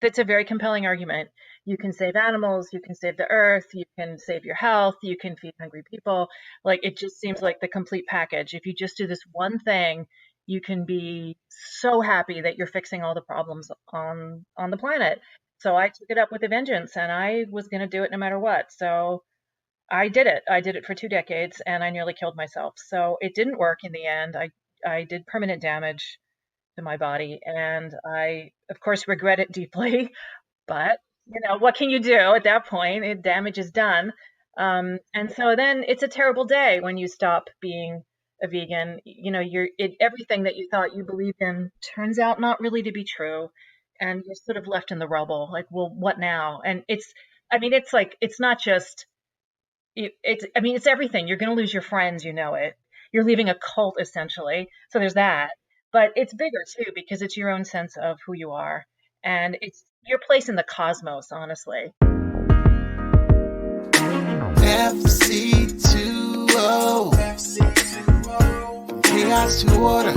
that's a very compelling argument. You can save animals, you can save the earth, you can save your health, you can feed hungry people. Like, it just seems like the complete package. If you just do this one thing, you can be so happy that you're fixing all the problems on the planet. So I took it up with a vengeance, and I was going to do it no matter what. So I did it. I did it for 2 decades, and I nearly killed myself. So it didn't work in the end. I did permanent damage to my body, and I, of course, regret it deeply. But what can you do at that point? Damage is done. And so then it's a terrible day when you stop being a vegan. Everything that you thought you believed in turns out not really to be true, and you're sort of left in the rubble. Like, well, what now? And it's like, it's not just it's everything. You're going to lose your friends, it. You're leaving a cult, essentially. So there's that. But it's bigger, too, because it's your own sense of who you are. And it's your place in the cosmos, honestly. FC2O. From chaos to order.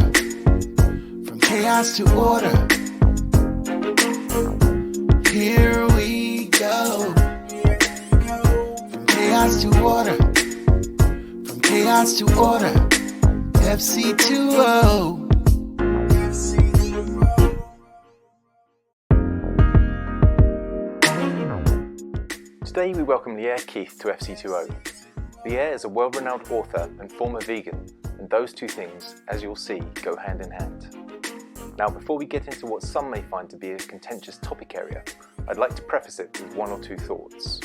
From chaos to order. Here we go. From chaos to order. From chaos to order. FC2O. Today we welcome Lierre Keith to FC2O. Leah is a world-renowned author and former vegan, and those two things, as you'll see, go hand in hand. Now, before we get into what some may find to be a contentious topic area, I'd like to preface it with one or two thoughts.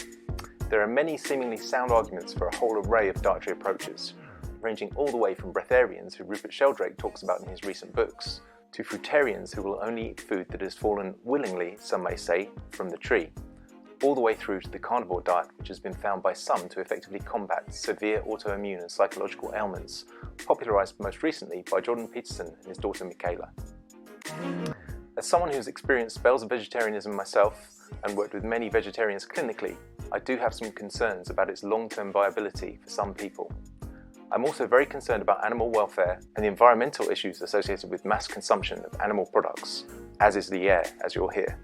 There are many seemingly sound arguments for a whole array of dietary approaches, ranging all the way from breatharians, who Rupert Sheldrake talks about in his recent books, to fruitarians who will only eat food that has fallen willingly, some may say, from the tree, all the way through to the carnivore diet, which has been found by some to effectively combat severe autoimmune and psychological ailments, popularised most recently by Jordan Peterson and his daughter Michaela. As someone who's experienced spells of vegetarianism myself and worked with many vegetarians clinically, I do have some concerns about its long-term viability for some people. I'm also very concerned about animal welfare and the environmental issues associated with mass consumption of animal products, as is Leah, as you'll hear.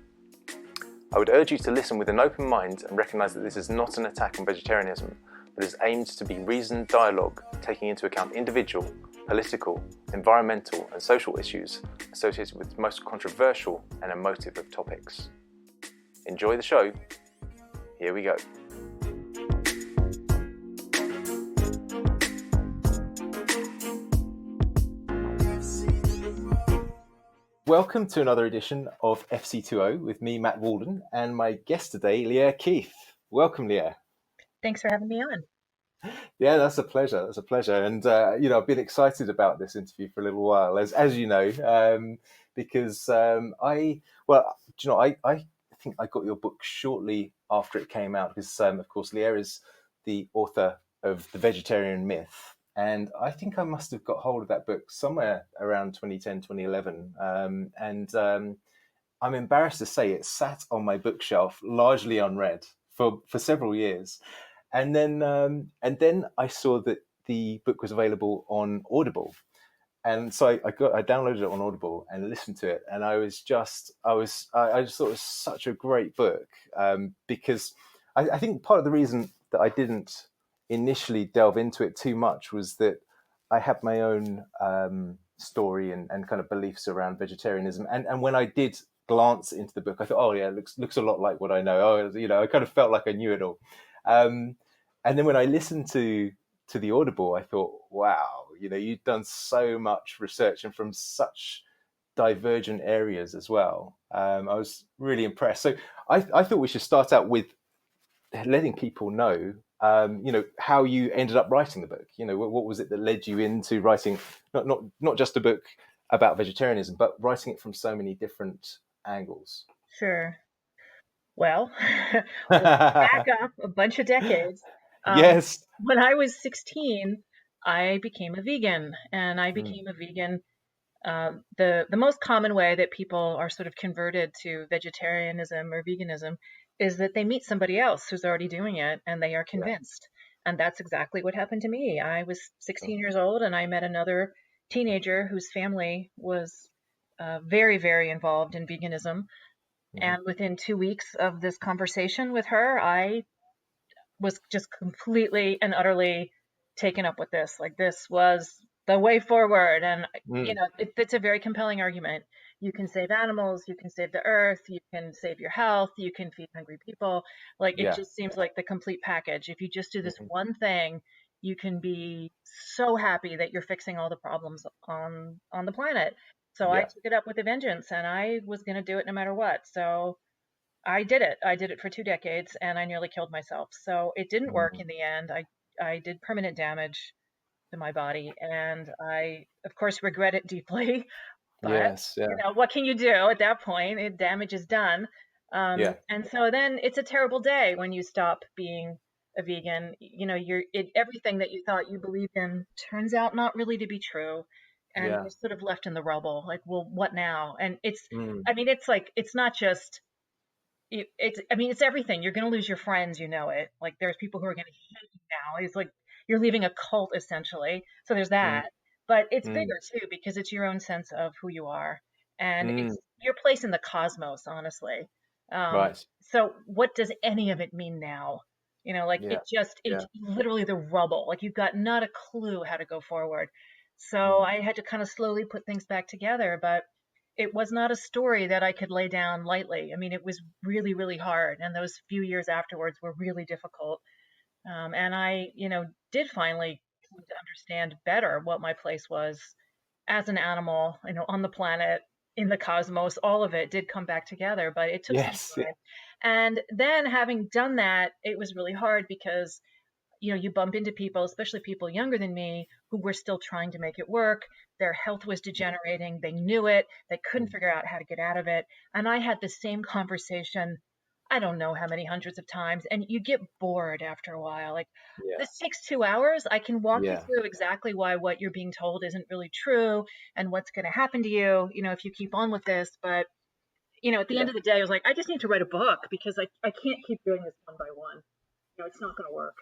I would urge you to listen with an open mind and recognise that this is not an attack on vegetarianism, but is aimed to be reasoned dialogue taking into account individual, political, environmental and social issues associated with the most controversial and emotive of topics. Enjoy the show. Here we go. Welcome to another edition of FC2O with me, Matt Wallden, and my guest today, Lierre Keith. Welcome, Leah. Thanks for having me on. Yeah, that's a pleasure. That's a pleasure. And, I've been excited about this interview for a little while, as you know, because I think I got your book shortly after it came out because, of course, Leah is the author of The Vegetarian Myth. And I think I must have got hold of that book somewhere around 2010, 2011. I'm embarrassed to say it sat on my bookshelf largely unread for several years. And then I saw that the book was available on Audible. And so I downloaded it on Audible and listened to it. And I just thought it was such a great book because I think part of the reason that I didn't initially delve into it too much was that I had my own story and kind of beliefs around vegetarianism. And when I did glance into the book, I thought, oh yeah, it looks a lot like what I know. I kind of felt like I knew it all. And then when I listened to the Audible, I thought, wow, you've done so much research and from such divergent areas as well. I was really impressed. So I thought we should start out with letting people know, how you ended up writing the book. What was it that led you into writing not just a book about vegetarianism, but writing it from so many different angles? Sure. Well, back up a bunch of decades. Yes. When I was 16, I became a vegan, and I became a vegan. The most common way that people are sort of converted to vegetarianism or veganism is that they meet somebody else who's already doing it and they are convinced. Yeah. And that's exactly what happened to me. I was 16 years old and I met another teenager whose family was very, very involved in veganism. And within 2 weeks of this conversation with her, I was just completely and utterly taken up with this. Like, this was the way forward. And, Mm. it's a very compelling argument. You can save animals, you can save the earth, you can save your health, you can feed hungry people. Like, it Yeah. just seems like the complete package. If you just do this Hmm. one thing, you can be so happy that you're fixing all the problems on the planet. So I Yeah. took it up with a vengeance, and I was going to do it no matter what. So I did it. I did it for 2 decades, and I nearly killed myself. So it didn't work Mm. in the end. I did permanent damage to my body, and I, of course, regret it deeply. But, Yes. Yeah. what can you do at that point? Damage is done. Yeah. And so then it's a terrible day when you stop being a vegan. Everything that you thought you believed in turns out not really to be true. And Yeah. you're sort of left in the rubble. Like, well, what now? And Mm. I mean, it's like, it's not just it's everything. You're going to lose your friends, it. Like, there's people who are going to hate you now. It's like you're leaving a cult essentially. So there's Mm. that. But it's Mm. bigger too, because it's your own sense of who you are, and Mm. it's your place in the cosmos, honestly. Right. So what does any of it mean now? Like, Yeah. it's Yeah. literally the rubble. Like, you've got not a clue how to go forward. So Mm. I had to kind of slowly put things back together, but it was not a story that I could lay down lightly. I mean, it was really, really hard. And those few years afterwards were really difficult. And I, did finally come to understand better what my place was as an animal, on the planet, in the cosmos. All of it did come back together, but it took some Yes. Yeah. time. And then, having done that, it was really hard because you bump into people, especially people younger than me, who were still trying to make it work. Their health was degenerating. They knew it. They couldn't Mm. figure out how to get out of it. And I had the same conversation, I don't know how many hundreds of times. And you get bored after a while. Like, Yeah. this takes 2 hours. I can walk you Yeah. through exactly why what you're being told isn't really true and what's going to happen to you, if you keep on with this. But, at the end Yeah. of the day, I was like, I just need to write a book, because I can't keep doing this one by one. It's not going to work.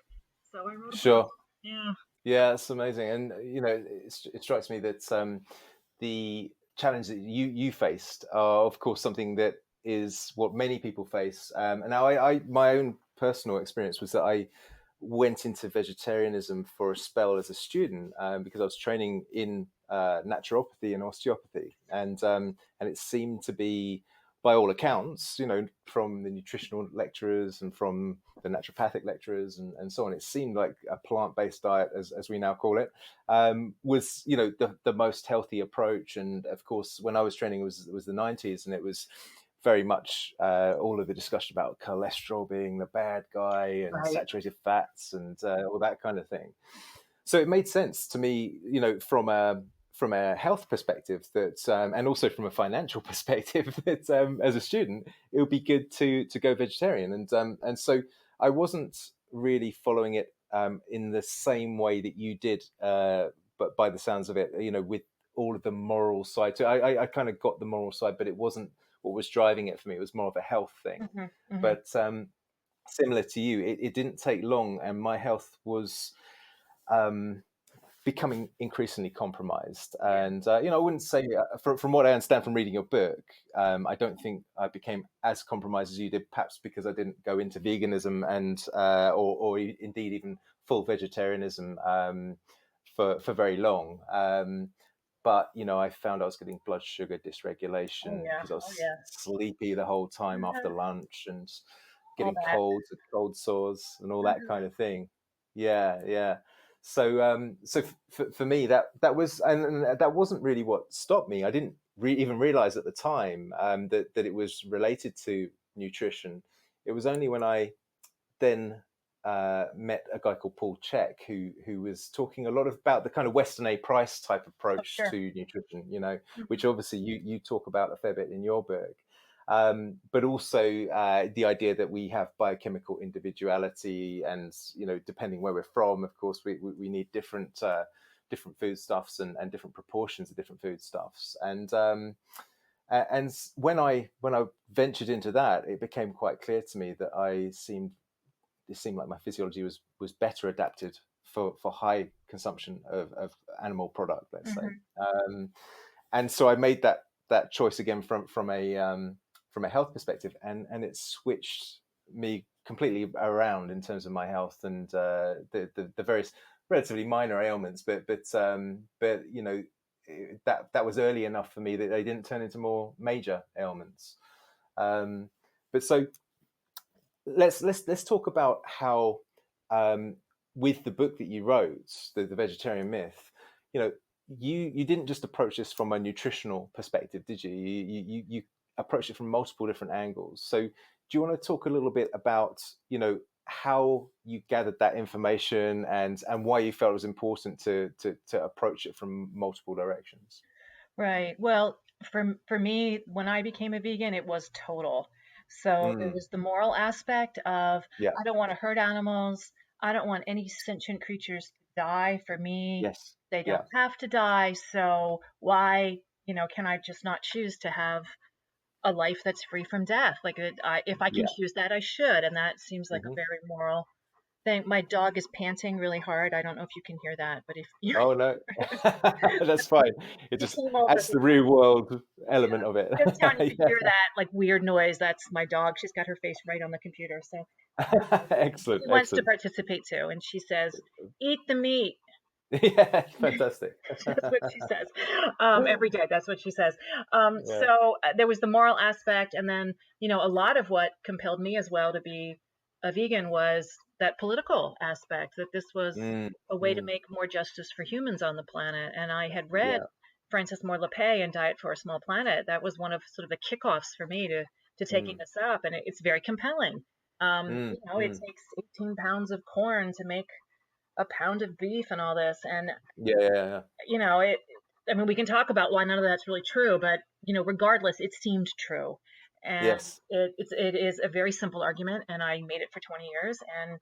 So I wrote a book. Sure. Yeah. Yeah, that's amazing. And it strikes me that the challenge that you faced are, of course, something that is what many people face. And now, my own personal experience was that I went into vegetarianism for a spell as a student, because I was training in naturopathy and osteopathy, and it seemed to be, by all accounts, from the nutritional lecturers and from the naturopathic lecturers and so on, it seemed like a plant-based diet, as we now call it, was the most healthy approach. And of course, when I was training, it was the 90s, and it was very much all of the discussion about cholesterol being the bad guy and Right. saturated fats and all that kind of thing. So it made sense to me, from a health perspective, that and also from a financial perspective, that as a student it would be good to go vegetarian. And so I wasn't really following it in the same way that you did, but by the sounds of it, with all of the moral side. So I kind of got the moral side, but it wasn't what was driving it for me. It was more of a health thing. Hmm. Hmm. But similar to you, it didn't take long, and my health was um, becoming increasingly compromised. Yeah. And I wouldn't say, from what I understand from reading your book, I don't think I became as compromised as you did, perhaps because I didn't go into veganism and or indeed even full vegetarianism for very long. But I found I was getting blood sugar Oh dysregulation yeah. because I Oh was yeah. sleepy the whole time after Uh-huh. lunch, and All getting that. colds and cold sores and all that Uh-huh. kind of thing. Yeah, yeah. So for me, that was, and that wasn't really what stopped me. I didn't even realize at the time that it was related to nutrition. It was only when I then met a guy called Paul Check, who was talking a lot about the kind of Weston A. Price type Oh, approach sure. to nutrition, which Hmm. obviously you talk about a fair bit in your book. But also the idea that we have biochemical individuality, and depending where we're from, of course, we need different foodstuffs and different proportions of different foodstuffs. And when I ventured into that, it became quite clear to me that it seemed like my physiology was better adapted for high consumption of animal product, let's say. Hmm. Um, and so I made that choice again from a from a health perspective, and it switched me completely around in terms of my health and the various relatively minor ailments, but you know, that was early enough for me that they didn't turn into more major ailments. But so let's talk about how with the book that you wrote, the Vegetarian Myth, you know, you didn't just approach this from a nutritional perspective, did you? You approached it from multiple different angles. So do you want to talk a little bit about, you know, how you gathered that information and why you felt it was important to approach it from multiple directions? Right. Well, for me, when I became a vegan, it was total. So there Mm, was the moral aspect of yeah. I don't want to hurt animals. I don't want any sentient creatures to die. For me, Yes. they Yeah. don't have to die. So why, can I just not choose to have a life that's free from death? Like if I can Yeah. choose that, I should. And that seems like a Hmm. very moral thing. My dog is panting really hard. I don't know if you can hear that, but if you Oh no, that's fine. It he just came over. adds the real world element of it. This town, you can Yeah. hear that like weird noise. That's my dog. She's got her face right on the computer. So Excellent, she wants to excellent. participate too. And she says, "Eat the meat." Yeah, fantastic. That's what she says every day. That's what she says. Yeah. There was the moral aspect. And then, a lot of what compelled me as well to be a vegan was that political aspect, that this was Mm, a way to mm, make more justice for humans on the planet. And I had read yeah. Frances Moore Lapay in Diet for a Small Planet. That was one of sort of the kickoffs for me to taking Mm, this up. And it's very compelling. mm, It mm. takes 18 pounds of corn to make a pound of beef and all this. And Yeah, yeah, yeah. it, I mean, we can talk about why none of that's really true, but, regardless, it seemed true. And Yes. it is a very simple argument, and I made it for 20 years. And,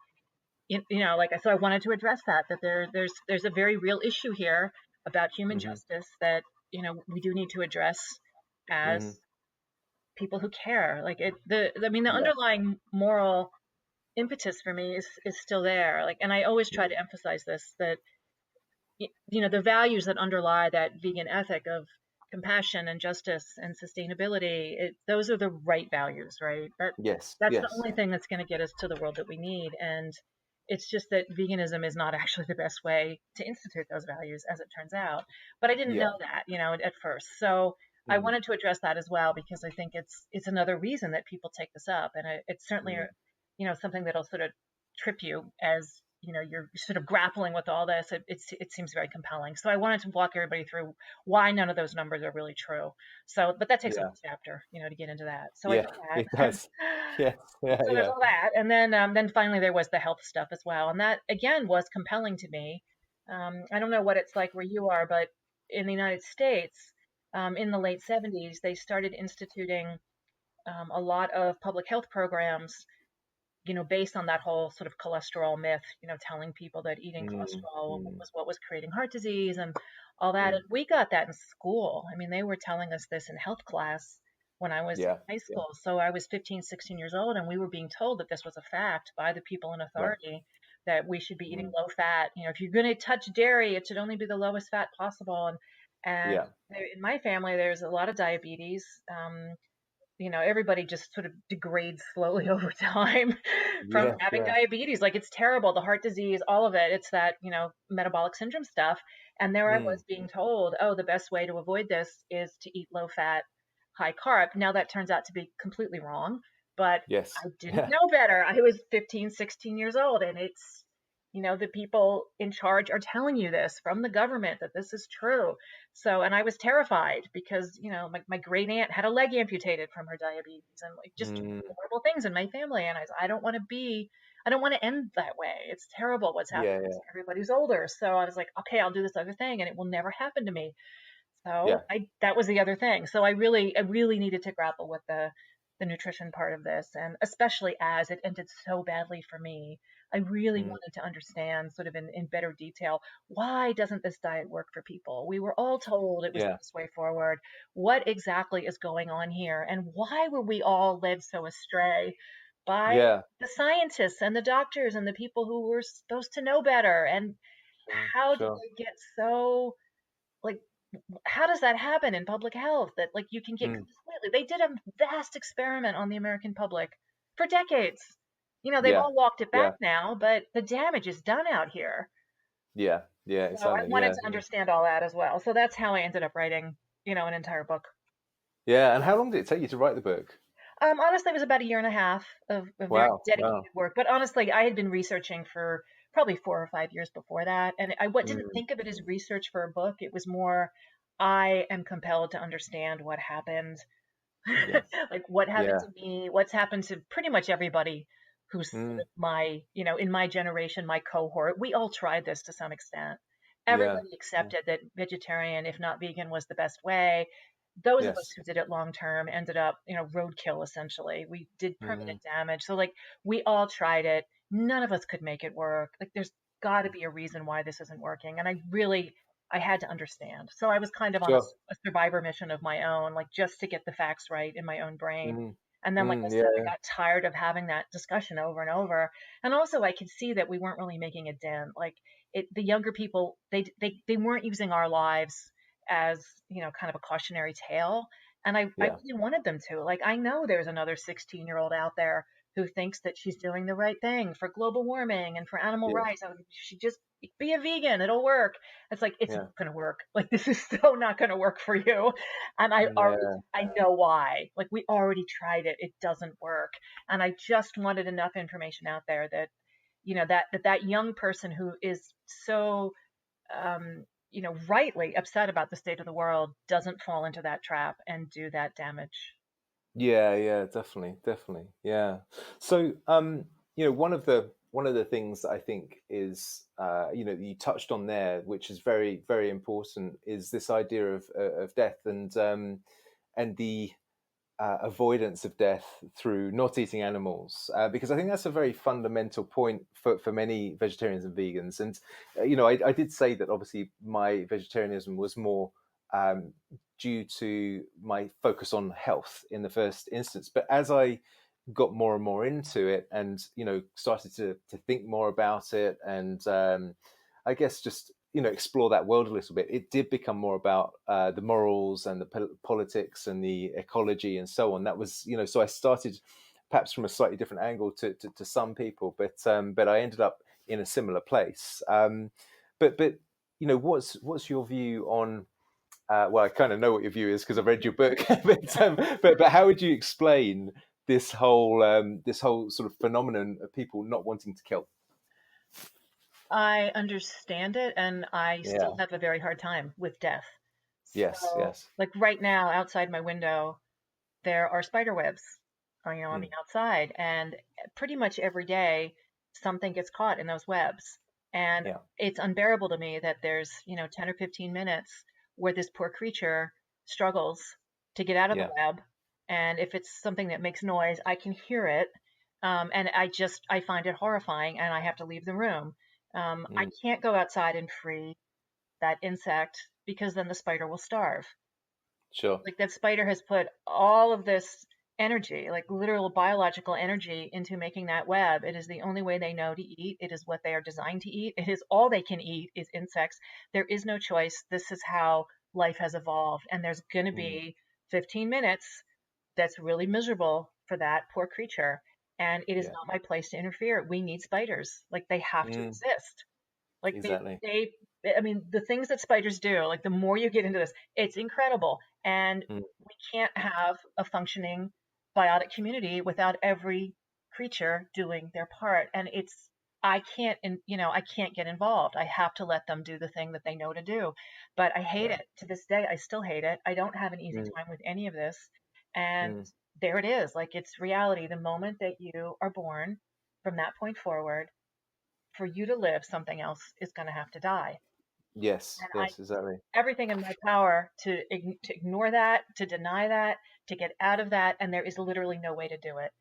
like I said, I wanted to address that there's a very real issue here about human Hmm. justice that, we do need to address as Hmm. people who care. Like I mean, the Yeah. underlying moral impetus for me is still there. Like, and I always try Mm, to emphasize this, that the values that underlie that vegan ethic of compassion and justice and sustainability, those are the right values, right? yes, That's the yes. only thing that's going to get us to the world that we need. And it's just that veganism is not actually the best way to institute those values, as it turns out. But I didn't Yeah. know that, at first. So I Mm, wanted to address that as well, because I think it's another reason that people take this up, and it's certainly mm, something that'll sort of trip you as you're sort of grappling with all this. It seems very compelling. So I wanted to walk everybody through why none of those numbers are really true. So, but that takes a yeah. whole chapter, to get into that. So I Yeah, did it that. does. Yes. Yeah, So there's yeah. all that, and then finally there was the health stuff as well, and that again was compelling to me. I don't know what it's like where you are, but in the United States, in the late 70s, they started instituting a lot of public health programs, based on that whole sort of cholesterol myth, telling people that eating Mm, cholesterol mm, was what was creating heart disease and all that. mm. And we got that in school. I mean, they were telling us this in health class when I was Yeah, in high yeah, school. So I was 15, 16 years old, and we were being told that this was a fact by the people in yeah. authority, that we should be eating Mm, low fat. If you're going to touch dairy, it should only be the lowest fat possible. And yeah. in my family, there's a lot of diabetes. Everybody just sort of degrades slowly over time from Yeah, having yeah. diabetes. Like, it's terrible, the heart disease, all of it. It's that, metabolic syndrome stuff. And there I Mm, was being told, oh, the best way to avoid this is to eat low fat, high carb. Now that turns out to be completely wrong, but yes. I didn't Yeah. know better. I was 15, 16 years old, and it's, the people in charge are telling you this from the government, that this is true. So, and I was terrified because, my great aunt had a leg amputated from her diabetes, and like just Mm, horrible things in my family. And I don't want to I don't want to end that way. It's terrible what's happening yeah, to yeah, everybody's older. So I was like, okay, I'll do this other thing and it will never happen to me. So yeah. that was the other thing. So I really needed to grapple with the nutrition part of this, and especially as it ended so badly for me, I really Mm, wanted to understand sort of in better detail, why doesn't this diet work for people? We were all told it was the yeah, best way forward. What exactly is going on here? And why were we all led so astray by yeah. the scientists and the doctors and the people who were supposed to know better? And Sure, how did sure. they get so, like, how does that happen in public health that like you can get Mm. completely, they did a vast experiment on the American public for decades. They've Yeah. all walked it back Yeah. now, but the damage is done out here. Yeah. Yeah. So I Exactly. wanted Yeah. to Yeah. understand all that as well. So that's how I ended up writing, an entire book. Yeah. And how long did it take you to write the book? Honestly, it was about a year and a half of very Wow. Wow. dedicated work. But honestly, I had been researching for probably 4 or 5 years before that, and I didn't Mm. think of it as research for a book. It was more, I am compelled to understand what happened, Yes. like what happened Yeah. to me, what's happened to pretty much everybody who's sort Mm. of my, in my generation, my cohort. We all tried this to some extent. Yeah. Everybody Yeah. accepted that vegetarian, if not vegan, was the best way. Those of us Yes. who did it long term ended up, roadkill essentially. We did Mm. permanent damage. So, like, we all tried it. None of us could make it work. Like, there's got to be a reason why this isn't working. And I had to understand. So I was kind of on Sure. a survivor mission of my own, like just to get the facts right in my own brain. Mm. And then, like I Mm. said, I Yeah. got tired of having that discussion over and over. And also, I could see that we weren't really making a dent. Like the younger people, they weren't using our lives as, kind of a cautionary tale. And I Yeah. really wanted them to. Like, I know there's another 16-year-old out there who thinks that she's doing the right thing for global warming and for animal Yeah. rights. She just be a vegan, it'll work. It's like, it's Yeah. not going to work. Like, this is so not going to work for you. And Yeah. I know why. Like, we already tried it. It doesn't work. And I just wanted enough information out there that, that young person who is so, rightly upset about the state of the world doesn't fall into that trap and do that damage. Yeah, yeah, definitely, definitely. Yeah. So, one of the things that I think is, you touched on there, which is very, very important, is this idea of death and the avoidance of death through not eating animals, because I think that's a very fundamental point for many vegetarians and vegans. And I did say that obviously my vegetarianism was more um, due to my focus on health in the first instance, but as I got more and more into it, and started to think more about it, and I guess just explore that world a little bit, it did become more about the morals and the politics and the ecology and so on. That was so I started perhaps from a slightly different angle to some people, but I ended up in a similar place. But what's your view on well, I kind of know what your view is because I've read your book, but how would you explain this whole sort of phenomenon of people not wanting to kill? I understand it, and I still Yeah. have a very hard time with death. Yes. So, Yes. like right now, outside my window, there are spider webs, on Mm. the outside, and pretty much every day something gets caught in those webs. And Yeah. it's unbearable to me that there's, 10 or 15 minutes where this poor creature struggles to get out of the Yeah. web. And if it's something that makes noise, I can hear it. And I find it horrifying and I have to leave the room. I Mm. can't go outside and free that insect because then the spider will starve. Sure. Like that spider has put all of this energy, like literal biological energy, into making that web. It is the only way they know to eat. It is what they are designed to eat. It is all they can eat is insects. There is no choice. This is how life has evolved. And there's going to Mm. be 15 minutes that's really miserable for that poor creature. And it is Yeah. not my place to interfere. We need spiders. Like they have to Mm. exist. Like Exactly. I mean, the things that spiders do, like the more you get into this, it's incredible. And Mm. we can't have a functioning biotic community without every creature doing their part. And I can't get involved. I have to let them do the thing that they know to do. But I hate Yeah. it. To this day, I still hate it. I don't have an easy Mm. time with any of this. And Mm. there it is. Like it's reality. The moment that you are born, from that point forward, for you to live, something else is going to have to die. Yes. And I Yes. Exactly. everything in my power to ignore that, to deny that, to get out of that, and there is literally no way to do it.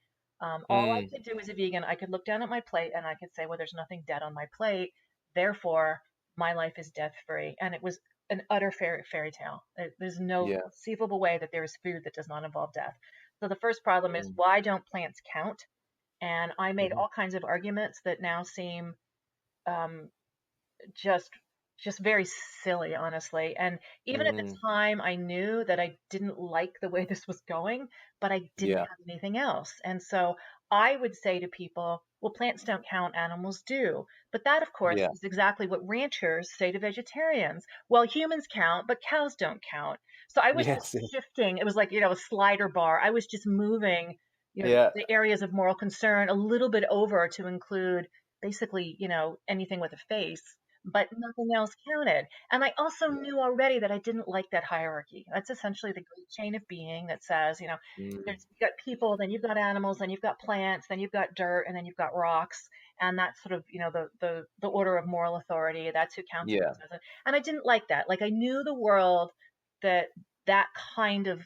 All I Mm. could do as a vegan, I could look down at my plate and I could say, well, there's nothing dead on my plate, therefore my life is death free. And it was an utter fairy tale. There's no Yeah. conceivable way that there is food that does not involve death. So the first problem is, Mm. why don't plants count? And I made Hmm. all kinds of arguments that now seem um, just just very silly, honestly. And even at the Mm, time, I knew that I didn't like the way this was going, but I didn't yeah. have anything else. And so I would say to people, well, plants don't count, animals do. But that, of course, Yeah. is exactly what ranchers say to vegetarians. Well, humans count, but cows don't count. So I was just Yes. shifting. It was like, a slider bar. I was just moving, Yeah. the areas of moral concern a little bit over to include basically, anything with a face, but nothing else counted. And I also knew already that I didn't like that hierarchy. That's essentially the great chain of being that says, Mm, you've got people, then you've got animals, then you've got plants, then you've got dirt, and then you've got rocks. And that's sort of, the order of moral authority. That's who counts and yeah. who doesn't. And I didn't like that. Like I knew the world that that kind of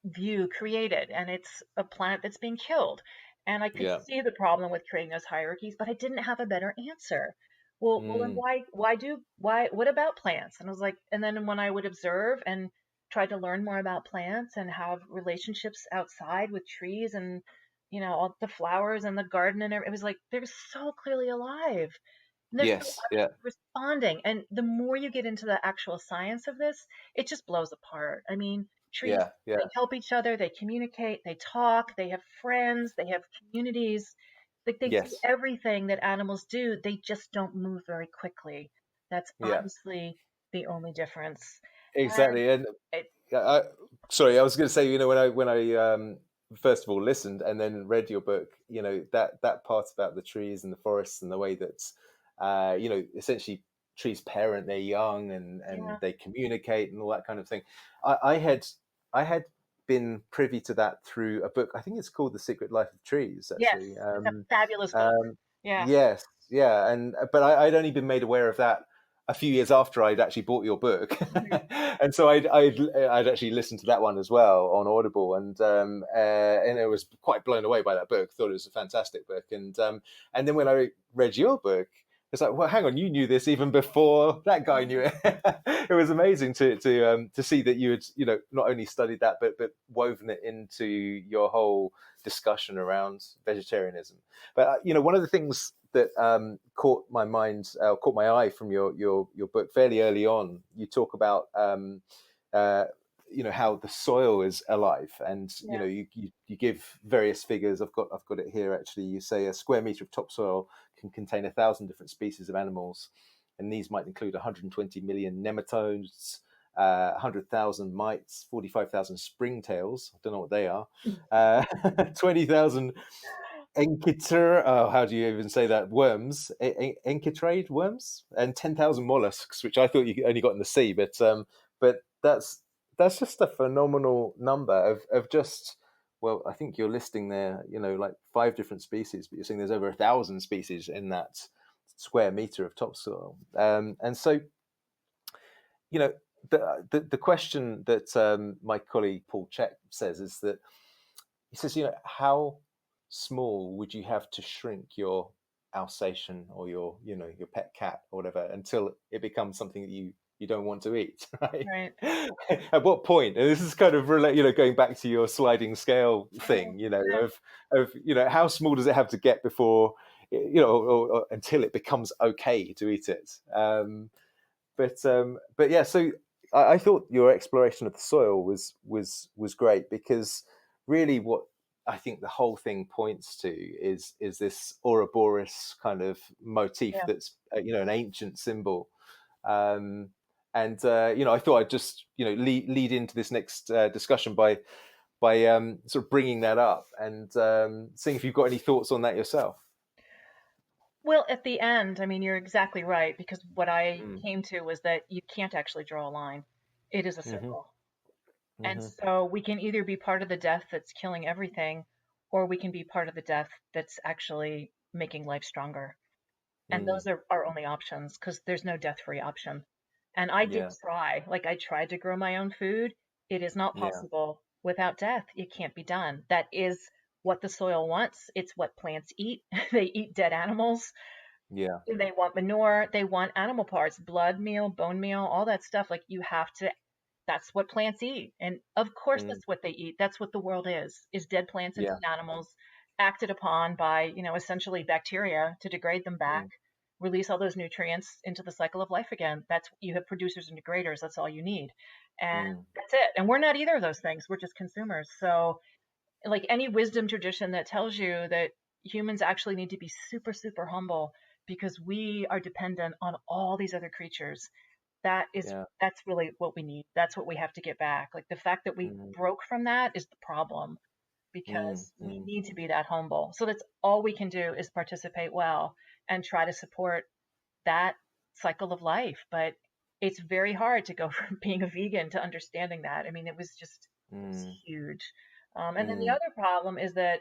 view created, and it's a planet that's being killed. And I could Yeah. see the problem with creating those hierarchies, but I didn't have a better answer. Well, then Mm, what about plants? And I was like, and then when I would observe and try to learn more about plants and have relationships outside with trees and all the flowers and the garden and it was like they're so clearly alive and they're so yes. Yeah. responding. And the more you get into the actual science of this, it just blows apart. I mean, trees, Yeah. Yeah. they help each other, they communicate, they talk, they have friends, they have communities. Like they do Yes. everything that animals do, they just don't move very quickly. That's Yeah. honestly the only difference. And Exactly. And it, sorry, I was going to say, when I first of all listened and then read your book, that part about the trees and the forests and the way that, essentially trees parent their young and yeah, they communicate and all that kind of thing. I had been privy to that through a book. I think it's called The Secret Life of Trees, yes, actually. it's a fabulous book. Um, Yeah. yes, yeah, but I'd only been made aware of that a few years after I'd actually bought your book, Mhm. and so I'd actually listened to that one as well on Audible, and I was quite blown away by that book. Thought it was a fantastic book, and then when I read your book, it's like, well, hang on, you knew this even before that guy knew it. It was amazing to see that you had not only studied that but woven it into your whole discussion around vegetarianism. But one of the things that caught my mind, caught my eye from your book fairly early on. You talk about uh, how the soil is alive, and Yeah. you give various figures. I've got it here actually. You say a square meter of topsoil can contain 1,000 different species of animals, and these might include 120 million nematodes. 100,000 mites, 45,000 springtails. I don't know what they are. 20,000 Enkiter, oh, how do you even say that? Worms, Enkitrade worms, and 10,000 mollusks, which I thought you only got in the sea, but that's just a phenomenal number of just. Well, I think you're listing there, like 5 different species, but you're saying there's over 1,000 species in that square meter of topsoil, and so you know the question that my colleague Paul Check says is that he says, how small would you have to shrink your Alsatian or your pet cat or whatever until it becomes something that you don't want to eat, right? Right. At what point? And this is kind of going back to your sliding scale thing, Yeah. of how small does it have to get before or until it becomes okay to eat it. But yeah, so I thought your exploration of the soil was great, because really what I think the whole thing points to is this Ouroboros kind of motif Yeah. that's an ancient symbol, um, and I thought I'd just lead into this next discussion by sort of bringing that up and seeing if you've got any thoughts on that yourself. Well, at the end, I mean, you're exactly right, because what I Mm. came to was that you can't actually draw a line. It is a Hmm. circle. And Hmm. so we can either be part of the death that's killing everything, or we can be part of the death that's actually making life stronger. And Mm. those are our only options, because there's no death-free option. And I did Yeah, try, like I tried to grow my own food. It is not yeah, possible without death. It can't be done. That is what the soil wants. It's what plants eat. They eat dead animals. yeah. They want manure, they want animal parts, blood meal, bone meal, all that stuff. Like you have to, that's what plants eat. And of course Mm. that's what they eat. That's what the world is dead plants and Yeah. dead animals acted upon by, essentially bacteria to degrade them back Mm. release all those nutrients into the cycle of life again. You have producers and degraders. That's all you need. And that's it. And we're not either of those things. We're just consumers. So like any wisdom tradition that tells you that humans actually need to be super, super humble because we are dependent on all these other creatures. That's really what we need. That's what we have to get back. Like the fact that we broke from that is the problem because we need to be that humble. So that's all we can do is participate well and try to support that cycle of life. But it's very hard to go from being a vegan to understanding that. I mean, it was huge. And then the other problem is that,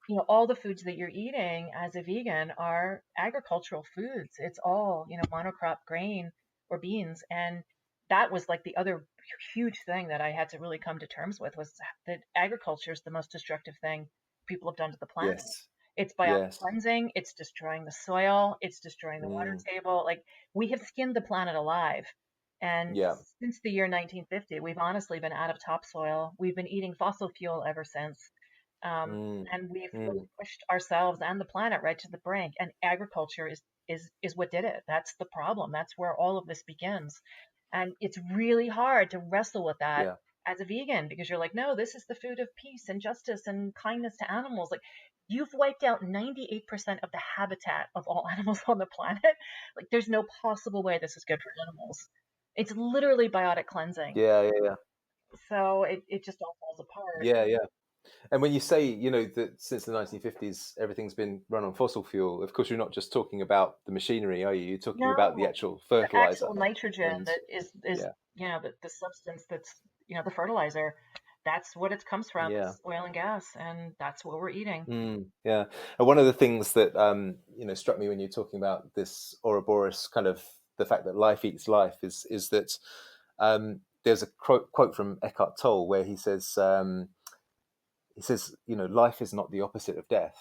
you know, all the foods that you're eating as a vegan are agricultural foods. It's all, you know, monocrop grain or beans. And that was like the other huge thing that I had to really come to terms with was that agriculture is the most destructive thing people have done to the planet. Yes. It's biotic cleansing. It's destroying the soil. It's destroying the water table. Like we have skinned the planet alive. And since the year 1950, we've honestly been out of topsoil. We've been eating fossil fuel ever since. And we've really pushed ourselves and the planet right to the brink. And agriculture is what did it. That's the problem. That's where all of this begins. And it's really hard to wrestle with that as a vegan because you're like, no, this is the food of peace and justice and kindness to animals. Like you've wiped out 98% of the habitat of all animals on the planet. Like there's no possible way this is good for animals. It's literally biotic cleansing. Yeah. So it just all falls apart. Yeah. And when you say, you know, that since the 1950s, everything's been run on fossil fuel, of course, you're not just talking about the machinery, are you? You're talking about the No, actual the fertilizer. actual nitrogen that is you know, the substance that's, you know, the fertilizer. That's what it comes from. It's oil and gas, and that's what we're eating. Yeah. And one of the things that, you know, struck me when you're talking about this Ouroboros kind of the fact that life eats life is that there's a quote from Eckhart Tolle where he says, you know, life is not the opposite of death.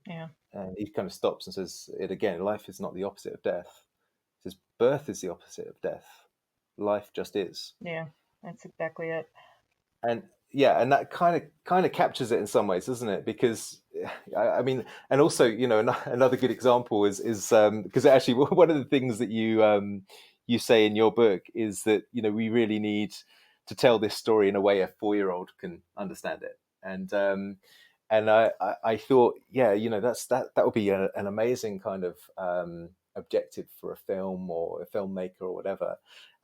Yeah. And he kind of stops and says it again, life is not the opposite of death. He says birth is the opposite of death. Life just is. Yeah, that's exactly it. And and that kind of captures it in some ways, doesn't it? Because I mean, and also, you know, another good example is because actually one of the things that you say in your book is that, you know, we really need to tell this story in a way a 4-year-old can understand it. And I thought, you know, that would be an amazing kind of objective for a film or a filmmaker or whatever.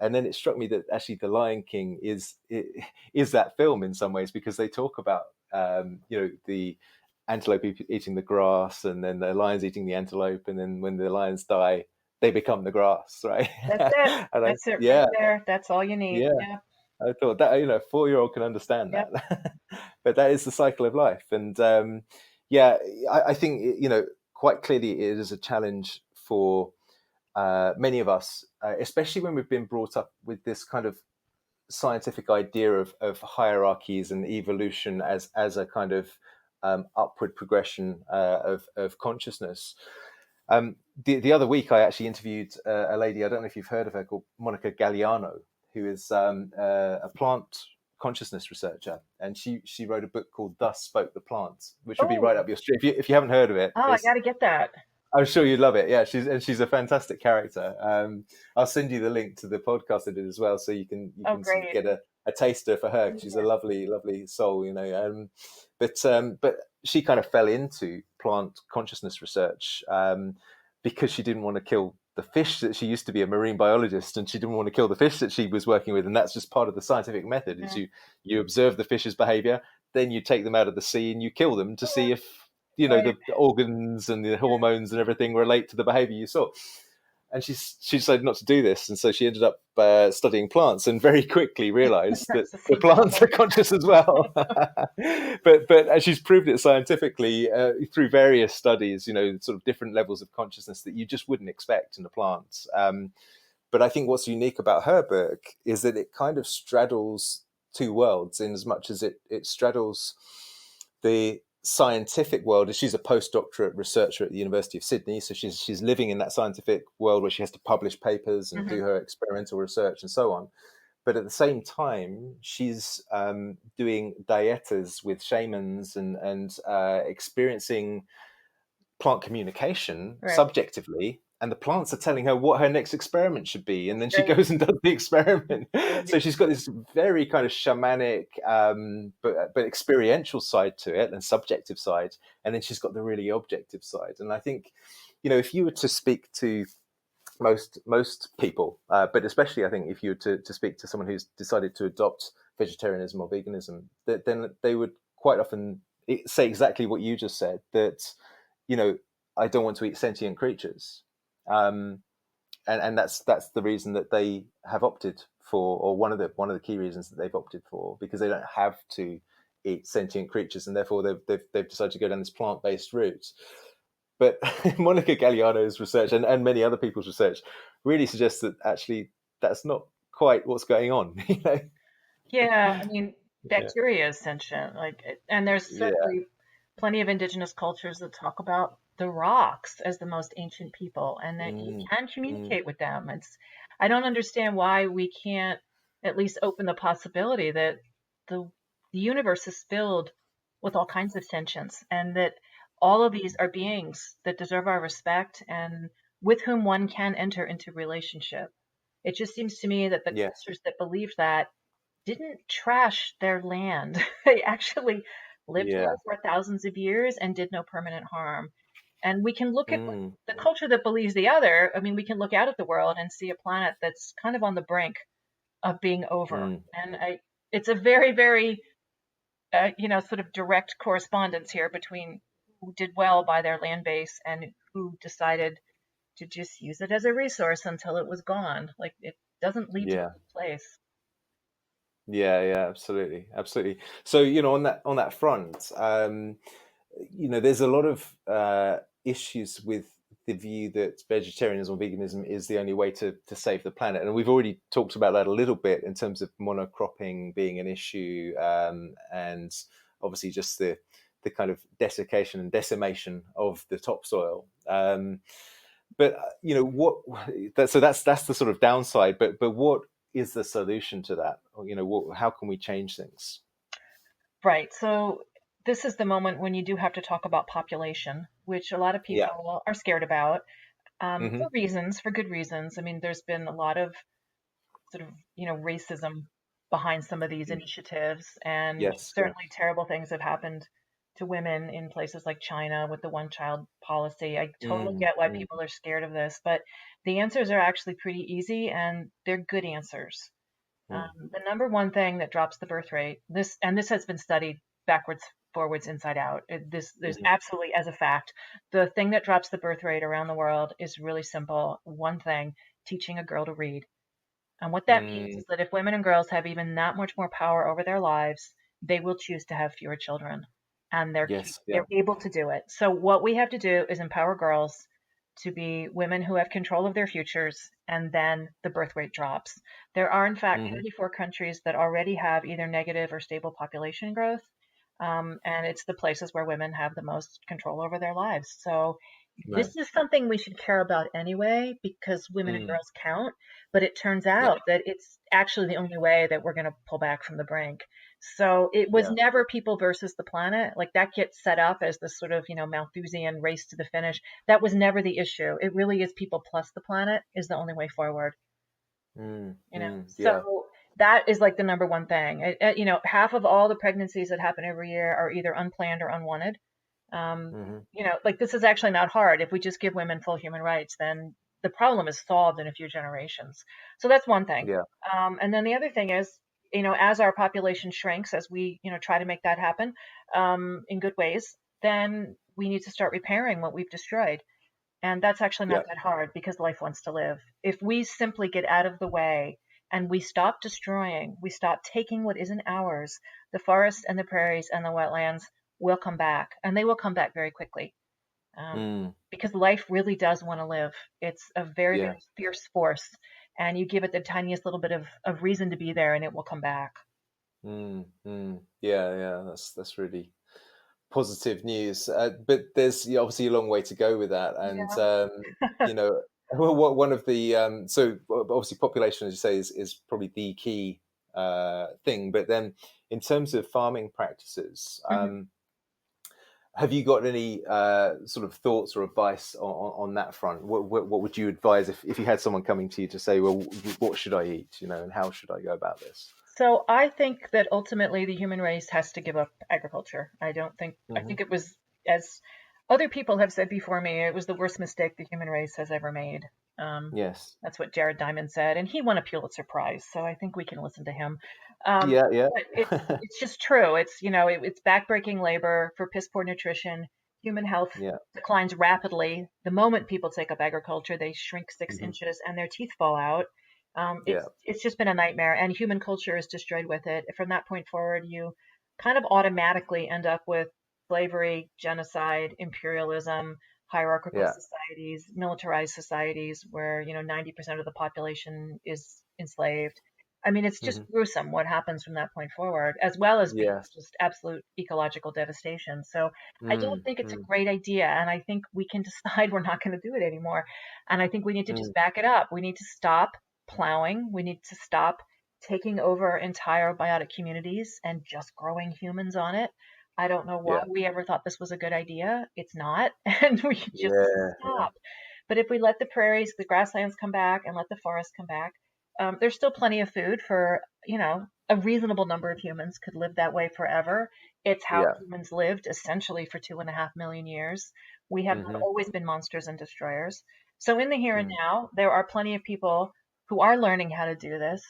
And then it struck me that actually The Lion King is that film in some ways, because they talk about you know, the antelope eating the grass, and then the lions eating the antelope, and then when the lions die, they become the grass, right? That's it. And That's it right there. That's all you need. Yeah. I thought that, you know, a 4-year-old can understand that. But that is the cycle of life. And I think, you know, quite clearly it is a challenge for many of us, especially when we've been brought up with this kind of scientific idea of hierarchies and evolution as a kind of upward progression of consciousness. The other week, I actually interviewed a lady, I don't know if you've heard of her, called Monica Galliano, who is a plant consciousness researcher, and she wrote a book called "Thus Spoke the Plants," which would be right up your street if you haven't heard of it. I got to get that. I'm sure you'd love it. Yeah, she's a fantastic character. I'll send you the link to the podcast I did as well, so you can sort of get a taster for her. She's a lovely soul, you know. But she kind of fell into plant consciousness research because she didn't want to kill the fish. That she used to be a marine biologist, and she didn't want to kill the fish that she was working with. And that's just part of the scientific method: is you observe the fish's behavior, then you take them out of the sea and you kill them to see if, you know, the organs and the hormones and everything relate to the behavior you saw. And she decided not to do this, and so she ended up studying plants, and very quickly realized that the plants are conscious as well. but she's proved it scientifically through various studies, you know, sort of different levels of consciousness that you just wouldn't expect in the plants. But I think what's unique about her book is that it kind of straddles two worlds, in as much as it straddles the scientific world. She's a postdoctorate researcher at the University of Sydney, so she's living in that scientific world where she has to publish papers and do her experimental research and so on. But at the same time, she's doing dietas with shamans and experiencing plant communication subjectively, and the plants are telling her what her next experiment should be, and then she Right. goes and does the experiment. So Right. she's got this very kind of shamanic, but experiential side to it, and subjective side, and then she's got the really objective side. And I think, if you were to speak to most people, but especially I think if you were to speak to someone who's decided to adopt vegetarianism or veganism, then they would quite often say exactly what you just said, that I don't want to eat sentient creatures, um, and that's the reason that they have opted for, or one of the key reasons that they've opted for, because they don't have to eat sentient creatures, and therefore they've decided to go down this plant-based route. But Monica Galliano's research, and many other people's research, really suggests that actually that's not quite what's going on. Yeah, I mean, Yeah. bacteria is sentient, and there's Yeah. certainly plenty of indigenous cultures that talk about the rocks as the most ancient people, and that you Mm, can mm, communicate with them. I don't understand why we can't at least open the possibility that the the universe is filled with all kinds of sentience, and that all of these are beings that deserve our respect and with whom one can enter into relationship. It just seems to me that the yes. cultures that believe that didn't trash their land. They actually lived Yeah. there for thousands of years and did no permanent harm. And we can look at Mm, the culture that believes the other. I mean, we can look out at the world and see a planet that's kind of on the brink of being over. mm, And it's a very, very, sort of direct correspondence here between who did well by their land base and who decided to just use it as a resource until it was gone. Like it doesn't lead to a yeah. good place. Yeah. Yeah. Absolutely. Absolutely. So on that front, there's a lot of issues with the view that vegetarianism or veganism is the only way to save the planet. And we've already talked about that a little bit in terms of monocropping being an issue, and obviously just the kind of desiccation and decimation of the topsoil. But so that's the sort of downside. But what is the solution to that? Or, how can we change things? Right. So this is the moment when you do have to talk about population, which a lot of Yeah. people are scared about, Hmm. for good reasons. I mean, there's been a lot of sort of, racism behind some of these initiatives, and Yes. Yeah. certainly terrible things have happened to women in places like China with the one-child policy. I totally Mm, get why mm, people are scared of this, but the answers are actually pretty easy and they're good answers. mm. The number one thing that drops the birth rate, this has been studied backwards, forwards, inside out. This there's Mhm. absolutely as a fact. The thing that drops the birth rate around the world is really simple. One thing, teaching a girl to read. And what that means Mm, is that if women and girls have even that much more power over their lives, they will choose to have fewer children. And yes, yeah, they're able to do it. So what we have to do is empower girls to be women who have control of their futures, and then the birth rate drops. There are, in fact, hmm 34 countries that already have either negative or stable population growth. And it's the places where women have the most control over their lives. So right, this is something we should care about anyway because women and mm, girls count. But it turns yeah, out that it's actually the only way that we're going to pull back from the brink. So it was yeah, never people versus the planet. Like that gets set up as this sort of, Malthusian race to the finish. That was never the issue. It really is people plus the planet is the only way forward. yeah, So that is like the number one thing. Half of all the pregnancies that happen every year are either unplanned or unwanted. hmm Like this is actually not hard. If we just give women full human rights, then the problem is solved in a few generations. So that's one thing. yeah, And then the other thing is, as our population shrinks, as we, try to make that happen in good ways, then we need to start repairing what we've destroyed. And that's actually yeah, not that hard because life wants to live. If we simply get out of the way and we stop destroying, we stop taking what isn't ours, the forests and the prairies and the wetlands will come back, and they will come back very quickly. Um, mm, because life really does want to live. It's a very, yeah, very fierce force, and you give it the tiniest little bit of reason to be there, and it will come back. yeah, yeah. That's really positive news. But there's obviously a long way to go with that, and Yeah. you know, one of the obviously population, as you say, is probably the key thing. But then in terms of farming practices, Mhm. Have you got any sort of thoughts or advice on that front? What would you advise if you had someone coming to you to say, well, what should I eat, and how should I go about this? So I think that ultimately the human race has to give up agriculture. I Hmm. think it was, as other people have said before me, it was the worst mistake the human race has ever made. Um, Yes. that's what Jared Diamond said, and he won a Pulitzer Prize, so I think we can listen to him. Um, Yeah, yeah. but it's just true. It's backbreaking labor for piss poor nutrition. Human health Yeah. declines rapidly. The moment people take up agriculture, they shrink six Hmm. inches and their teeth fall out. Yeah. It's just been a nightmare, and human culture is destroyed with it. From that point forward, you kind of automatically end up with slavery, genocide, imperialism, hierarchical Yeah. societies, militarized societies where 90% of the population is enslaved. I mean, it's just Hmm. gruesome what happens from that point forward, as well as being Yes. just absolute ecological devastation. So I don't Mm, think it's a mm, great idea, and I think we can decide we're not going to do it anymore. And I think we need to just mm. back it up. We need to stop plowing. We need to stop taking over entire biotic communities and just growing humans on it. I don't know why Yeah. we ever thought this was a good idea. It's not, and we should just Yeah. Yeah. stop. But if we let the prairies, the grasslands come back and let the forests come back, there's still plenty of food for, a reasonable number of humans could live that way forever. It's how Yeah. humans lived essentially for 2.5 million years. We have not Hmm. always been monsters and destroyers. So in the here and Mm, now, there are plenty of people who are learning how to do this.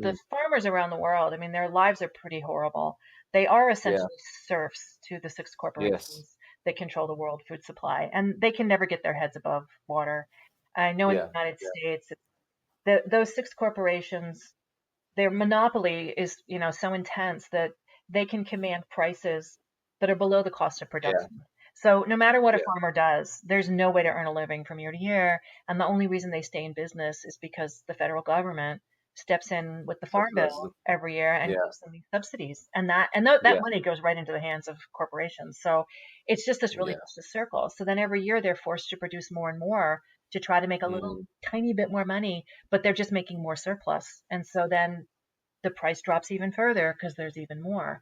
The mm. farmers around the world, I mean, their lives are pretty horrible. They are Yeah. essentially serfs to the six Yes. corporations that control the world food supply, and they can never get their heads above water. I know in the Yeah. United Yeah. States, those six corporations, their monopoly is, so intense that they can command prices that are below the cost of Yeah. production. So no matter what a Yeah. farmer does, there's no way to earn a living from year to year. And the only reason they stay in business is because the federal government steps in with the farm Subsidizes bill them. every year and Yeah. gives them these subsidies. That Yeah. money goes right into the hands of corporations. So it's just this really Yeah. vicious circle. So then every year they're forced to produce more and more to try to make a little Mm. tiny bit more money, but they're just making more surplus. And so then the price drops even further because there's even more.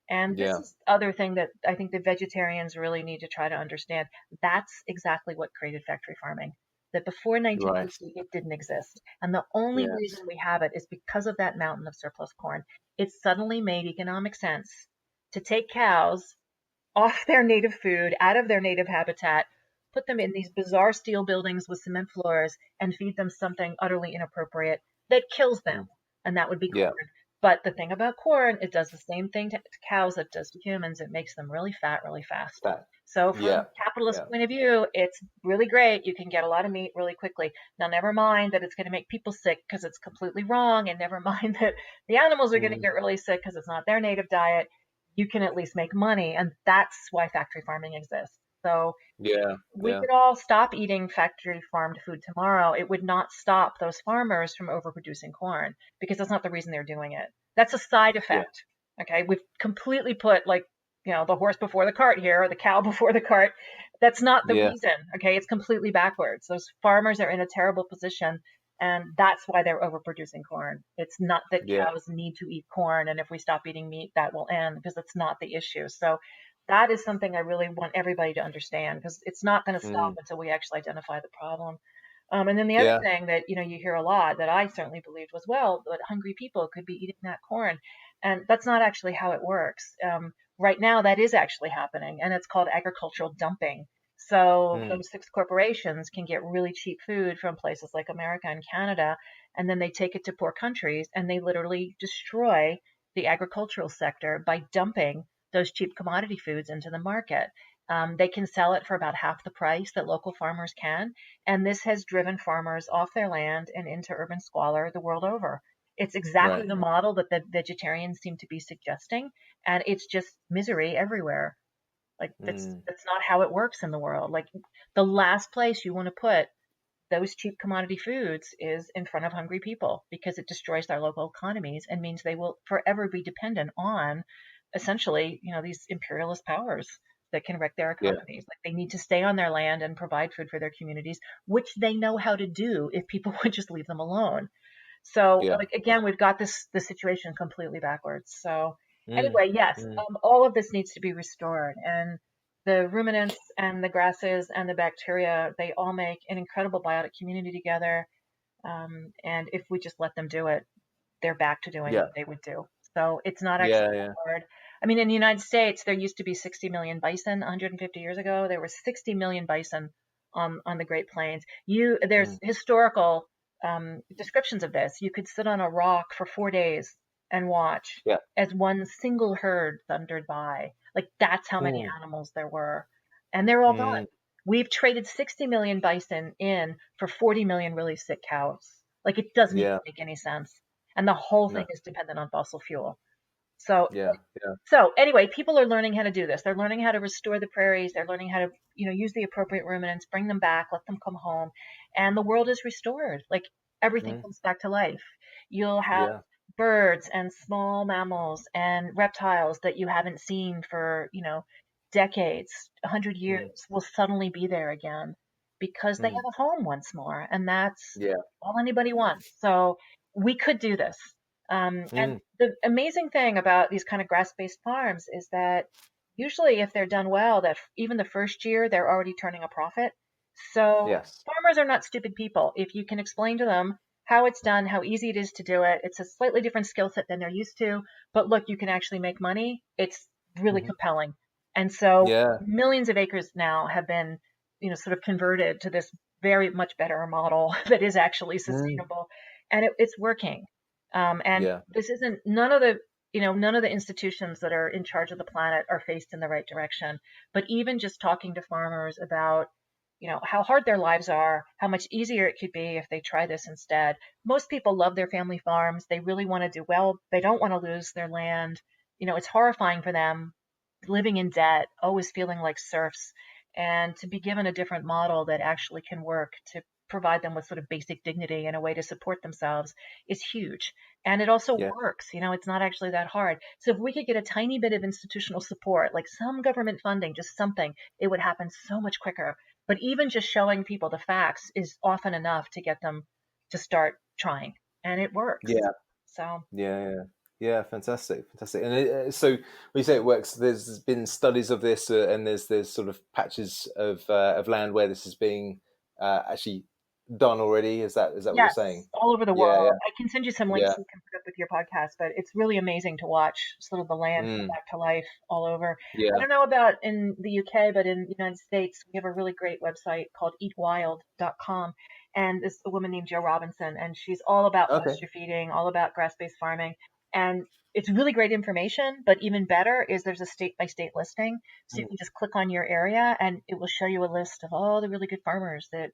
And this Yeah. is the other thing that I think the vegetarians really need to try to understand. That's exactly what created factory farming. That before Right. 1950, it didn't exist. And the only Yes. reason we have it is because of that mountain of surplus corn. It suddenly made economic sense to take cows off their native food, out of their native habitat, put them in these bizarre steel buildings with cement floors, and feed them something utterly inappropriate that kills them. Mm. And that would be Yeah. corn. But the thing about corn, it does the same thing to cows that it does to humans. It makes them really fat really fast. That. So from Yeah. a capitalist Yeah. point of view, it's really great. You can get a lot of meat really quickly. Now, never mind that it's going to make people sick because it's completely wrong, and never mind that the animals are going to Mm. get really sick because it's not their native diet. You can at least make money, and that's why factory farming exists. So Yeah. we Yeah. could all stop eating factory farmed food tomorrow. It would not stop those farmers from overproducing corn because that's not the reason they're doing it. That's a side Yeah. effect. Okay. We've completely put, like, the horse before the cart here, or the cow before the cart. That's not the Yeah. reason. Okay. It's completely backwards. Those farmers are in a terrible position, and that's why they're overproducing corn. It's not that Yeah. cows need to eat corn, and if we stop eating meat, that will end, because it's not the issue. So that is something I really want everybody to understand, because it's not going to stop Mm. until we actually identify the problem. And then the other Yeah. thing that you hear a lot, that I certainly believed was, well, that hungry people could be eating that corn, and that's not actually how it works. Right now, that is actually happening, and it's called agricultural dumping. So Mm. those six corporations can get really cheap food from places like America and Canada, and then they take it to poor countries, and they literally destroy the agricultural sector by dumping those cheap commodity foods into the market. They can sell it for about half the price that local farmers can, and this has driven farmers off their land and into urban squalor the world over. It's exactly Right. the model that the vegetarians seem to be suggesting, and it's just misery everywhere. Like, that's Mm. that's not how it works in the world. Like, the last place you want to put those cheap commodity foods is in front of hungry people, because it destroys their local economies and means they will forever be dependent on, essentially, these imperialist powers that can wreck their Yeah. economies. Like, they need to stay on their land and provide food for their communities, which they know how to do if people would just leave them alone. So, Yeah. like, again, we've got this situation completely backwards. So Mm. Anyway, yes, Mm. all of this needs to be restored. And the ruminants and the grasses and the bacteria, they all make an incredible biotic community together. And if we just let them do it, they're back to doing Yeah. what they would do. So it's not actually Yeah. that Yeah. hard. I mean, in the United States, there used to be 60 million bison 150 years ago. There were 60 million bison on the Great Plains. There's Mm. historical descriptions of this. You could sit on a rock for 4 days and watch Yeah. as one single herd thundered by. Like that's how many Mm. animals there were, and they're all gone. Mm. We've traded 60 million bison in for 40 million really sick cows. Like it doesn't even Yeah. make any sense. And the whole thing No. is dependent on fossil fuel. So Yeah. Yeah. so anyway, people are learning how to do this. They're learning how to restore the prairies. They're learning how to, use the appropriate ruminants, bring them back, let them come home, and the world is restored. Like everything Mm. comes back to life. You'll have Yeah. birds and small mammals and reptiles that you haven't seen for, decades, 100 years Mm. will suddenly be there again because they have Mm. a home once more, and that's Yeah. all anybody wants. So we could do this. And Mm. the amazing thing about these kind of grass-based farms is that usually if they're done well, that even the first year they're already turning a profit. So Yes. farmers are not stupid people. If you can explain to them how it's done, how easy it is to do it, it's a slightly different skill set than they're used to, but look, you can actually make money. It's really Hmm. compelling. And so Yeah. millions of acres now have been, sort of converted to this very much better model that is actually Mm. sustainable, and it's working. And Yeah. this isn't none of the institutions that are in charge of the planet are faced in the right direction. But even just talking to farmers about, how hard their lives are, how much easier it could be if they try this instead. Most people love their family farms. They really want to do well. They don't want to lose their land. It's horrifying for them living in debt, always feeling like serfs, and to be given a different model that actually can work to provide them with sort of basic dignity and a way to support themselves is huge. And it also Yeah. works. It's not actually that hard. So if we could get a tiny bit of institutional support, like some government funding, just something, it would happen so much quicker. But even just showing people the facts is often enough to get them to start trying. And it works. Yeah. So Yeah. Yeah. Yeah. Fantastic. Fantastic. And so when you say it works, there's been studies of this, and there's sort of patches of land where this is being actually done already. Is that what you're yes, saying? all over the Yeah. world. Yeah. I can send you some links Yeah. you can put up with your podcast, but it's really amazing to watch sort of the land come Mm. back to life all over. I Yeah. don't know about in the UK, but in the United States, we have a really great website called eatwild.com. And this a woman named Jo Robinson, and she's all about Okay. pasture feeding, all about grass-based farming. And it's really great information, but even better is there's a state by state listing. So you Mm. can just click on your area and it will show you a list of all the really good farmers that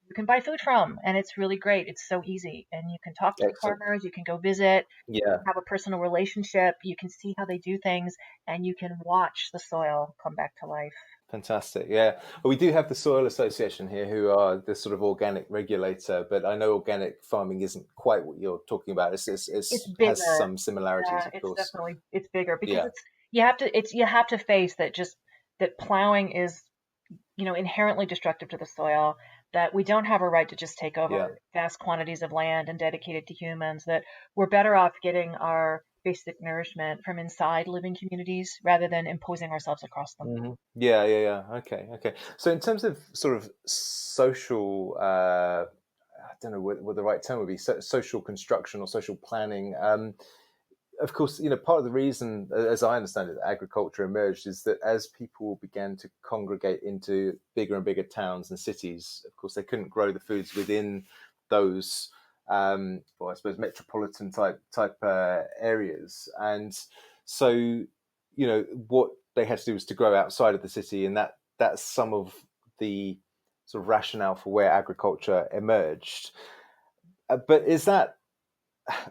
you can buy food from, and it's really great. It's so easy, and you can talk to the Excellent. farmers, you can go visit, you Yeah. can have a personal relationship, you can see how they do things, and you can watch the soil come back to life. Fantastic. Yeah. Well, we do have the Soil Association here, who are the sort of organic regulator, but I know organic farming isn't quite what you're talking about. It's It's has bigger. some similarities, Yeah, of it's course. definitely it's bigger because Yeah. you have to face that just that plowing is inherently destructive to the soil, that we don't have a right to just take Yeah. over vast quantities of land and dedicate it to humans, that we're better off getting our basic nourishment from inside living communities rather than imposing ourselves across them. Yeah. Yeah. Yeah. Okay. Okay. So in terms of sort of social, I don't know what the right term would be, social construction or social planning. Of course, part of the reason, as I understand it, that agriculture emerged is that as people began to congregate into bigger and bigger towns and cities, of course, they couldn't grow the foods within those, well, I suppose, metropolitan type areas, and so what they had to do was to grow outside of the city, and that's some of the sort of rationale for where agriculture emerged. But is that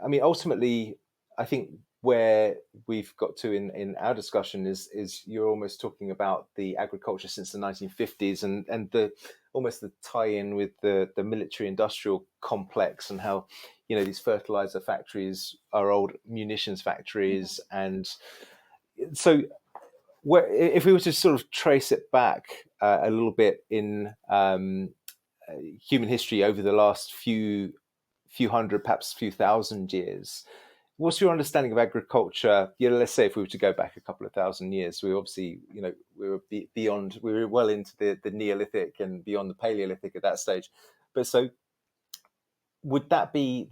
I mean, ultimately, I think where we've got to in our discussion is you're almost talking about the agriculture since the 1950s and the almost the tie-in with the military industrial complex and how these fertilizer factories are old munitions factories, and so if we were to sort of trace it back a little bit in human history over the last few hundred, perhaps few thousand years, what's your understanding of agriculture? Let's say if we were to go back a couple of thousand years, we obviously, we were beyond, we were well into the Neolithic and beyond the Paleolithic at that stage. But so would that be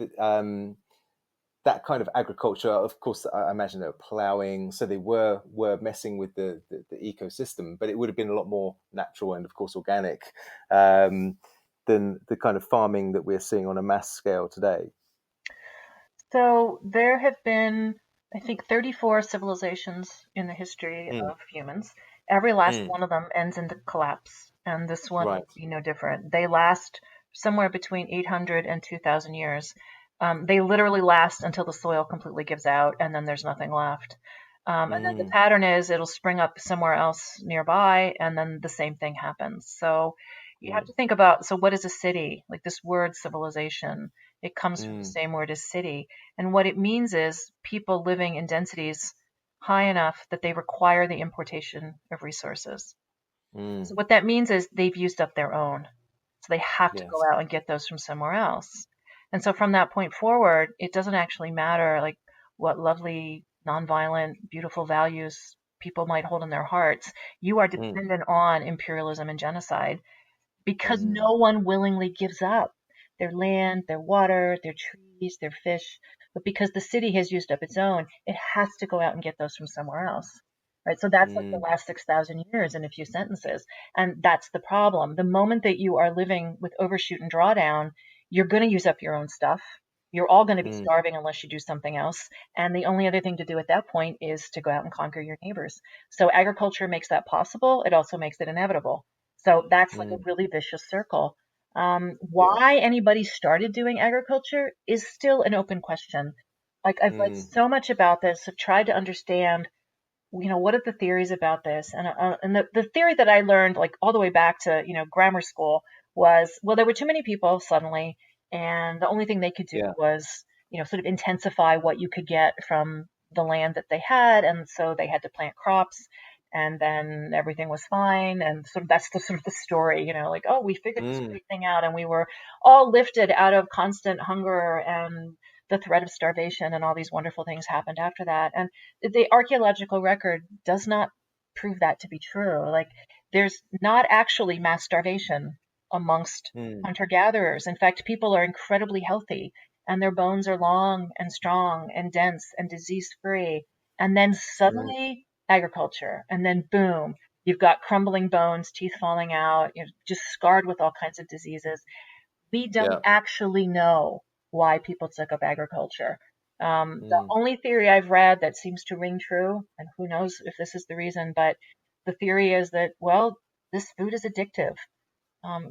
that kind of agriculture? Of course, I imagine they were ploughing, so they were messing with the ecosystem, but it would have been a lot more natural and, of course, organic than the kind of farming that we're seeing on a mass scale today. So there have been, I think, 34 civilizations in the history of humans. Every last one of them ends in the collapse, and this one Right. would be no different. They last somewhere between 800 and 2,000 years. They literally last until the soil completely gives out, and then there's nothing left. And then the pattern is it'll spring up somewhere else nearby, and then the same thing happens. So you have to think about, so what is a city? Like this word civilization, it comes from the same word as city. And what it means is people living in densities high enough that they require the importation of resources. So what that means is they've used up their own. So they have to go Yes. out and get those from somewhere else. And so from that point forward, it doesn't actually matter like what lovely, nonviolent, beautiful values people might hold in their hearts. You are dependent on imperialism and genocide because no one willingly gives up their land, their water, their trees, their fish. But because the city has used up its own, it has to go out and get those from somewhere else. Right. So that's like the last 6,000 years in a few sentences. And that's the problem. The moment that you are living with overshoot and drawdown, you're going to use up your own stuff. You're all going to be starving unless you do something else. And the only other thing to do at that point is to go out and conquer your neighbors. So agriculture makes that possible. It also makes it inevitable. So that's like a really vicious circle. Yeah. Why anybody started doing agriculture is still an open question. Like I've read so much about this, I've tried to understand, what are the theories about this? And the theory that I learned like all the way back to, grammar school was, well, there were too many people suddenly, and the only thing they could do Yeah. was, sort of intensify what you could get from the land that they had, and so they had to plant crops, and then everything was fine, and sort of that's the sort of the story, like, oh, we figured this great thing out, and we were all lifted out of constant hunger and the threat of starvation, and all these wonderful things happened after that. And the archaeological record does not prove that to be true. Like, there's not actually mass starvation amongst hunter gatherers. In fact, people are incredibly healthy and their bones are long and strong and dense and disease free. And then suddenly agriculture, and then boom, you've got crumbling bones, teeth falling out, just scarred with all kinds of diseases. We don't Yeah. actually know why people took up agriculture. The only theory I've read that seems to ring true, and who knows if this is the reason, but the theory is that, well, this food is addictive.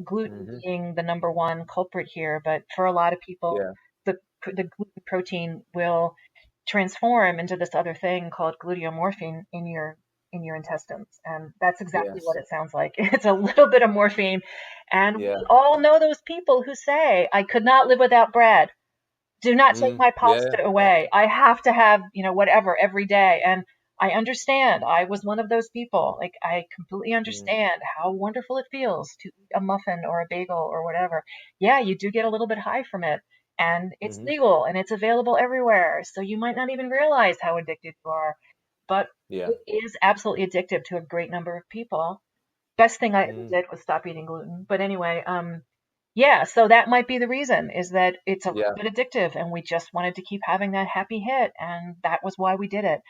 Gluten being the number one culprit here, but for a lot of people, Yeah. the gluten protein will transform into this other thing called gluteomorphine in your intestines, and that's exactly what Yes. it sounds like. It's a little bit of morphine, and we Yeah. all know those people who say, "I could not live without bread. Do not take my Yeah. pasta away. I have to have, whatever every day." And I understand. I was one of those people. Like, I completely understand how wonderful it feels to eat a muffin or a bagel or whatever. Yeah, you do get a little bit high from it. And it's legal and it's available everywhere. So you might not even realize how addicted you are. But Yeah. it is absolutely addictive to a great number of people. Best thing I ever did was stop eating gluten. But anyway, yeah, so that might be the reason, is that it's a little Yeah. bit addictive and we just wanted to keep having that happy hit, and that was why we did it.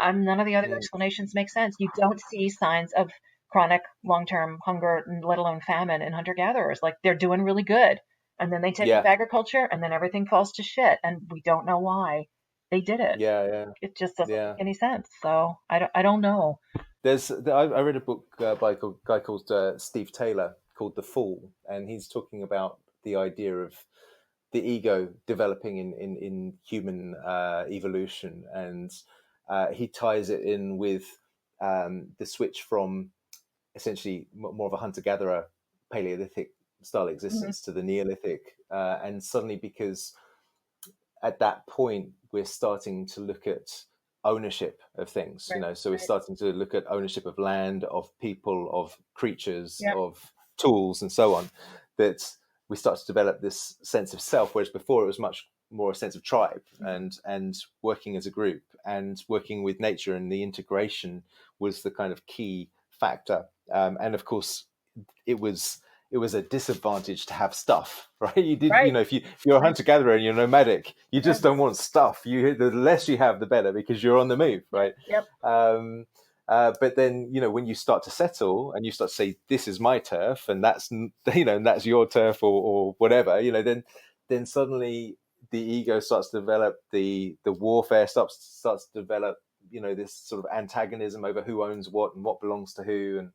None of the other explanations make sense. You don't see signs of chronic long-term hunger, let alone famine, in hunter-gatherers. Like, they're doing really good. And then they take up Yeah. agriculture and then everything falls to shit, and we don't know why they did it. Yeah. Yeah. It just doesn't make Yeah. any sense. So I don't know. I read a book by a guy called Steve Taylor called The Fall, and he's talking about the idea of the ego developing in human evolution, and he ties it in with the switch from essentially more of a hunter-gatherer Paleolithic style Mhm. existence to the Neolithic, and suddenly because at that point we're starting to look at ownership of things, Right, so we're right. starting to look at ownership of land, of people, of creatures, Yep. of tools, and so on, that we start to develop this sense of self, whereas before it was much more a sense of tribe and working as a group and working with nature, and the integration was the kind of key factor. And of course, it was a disadvantage to have stuff, right? You did, Right. if you're a Right. hunter gatherer and you're nomadic, you Yeah. just don't want stuff. The less you have, the better, because you're on the move, right? Yep. But then, when you start to settle and you start to say, "This is my turf," and that's and that's your turf, or whatever, then suddenly the ego starts to develop, the warfare starts to develop, this sort of antagonism over who owns what and what belongs to who,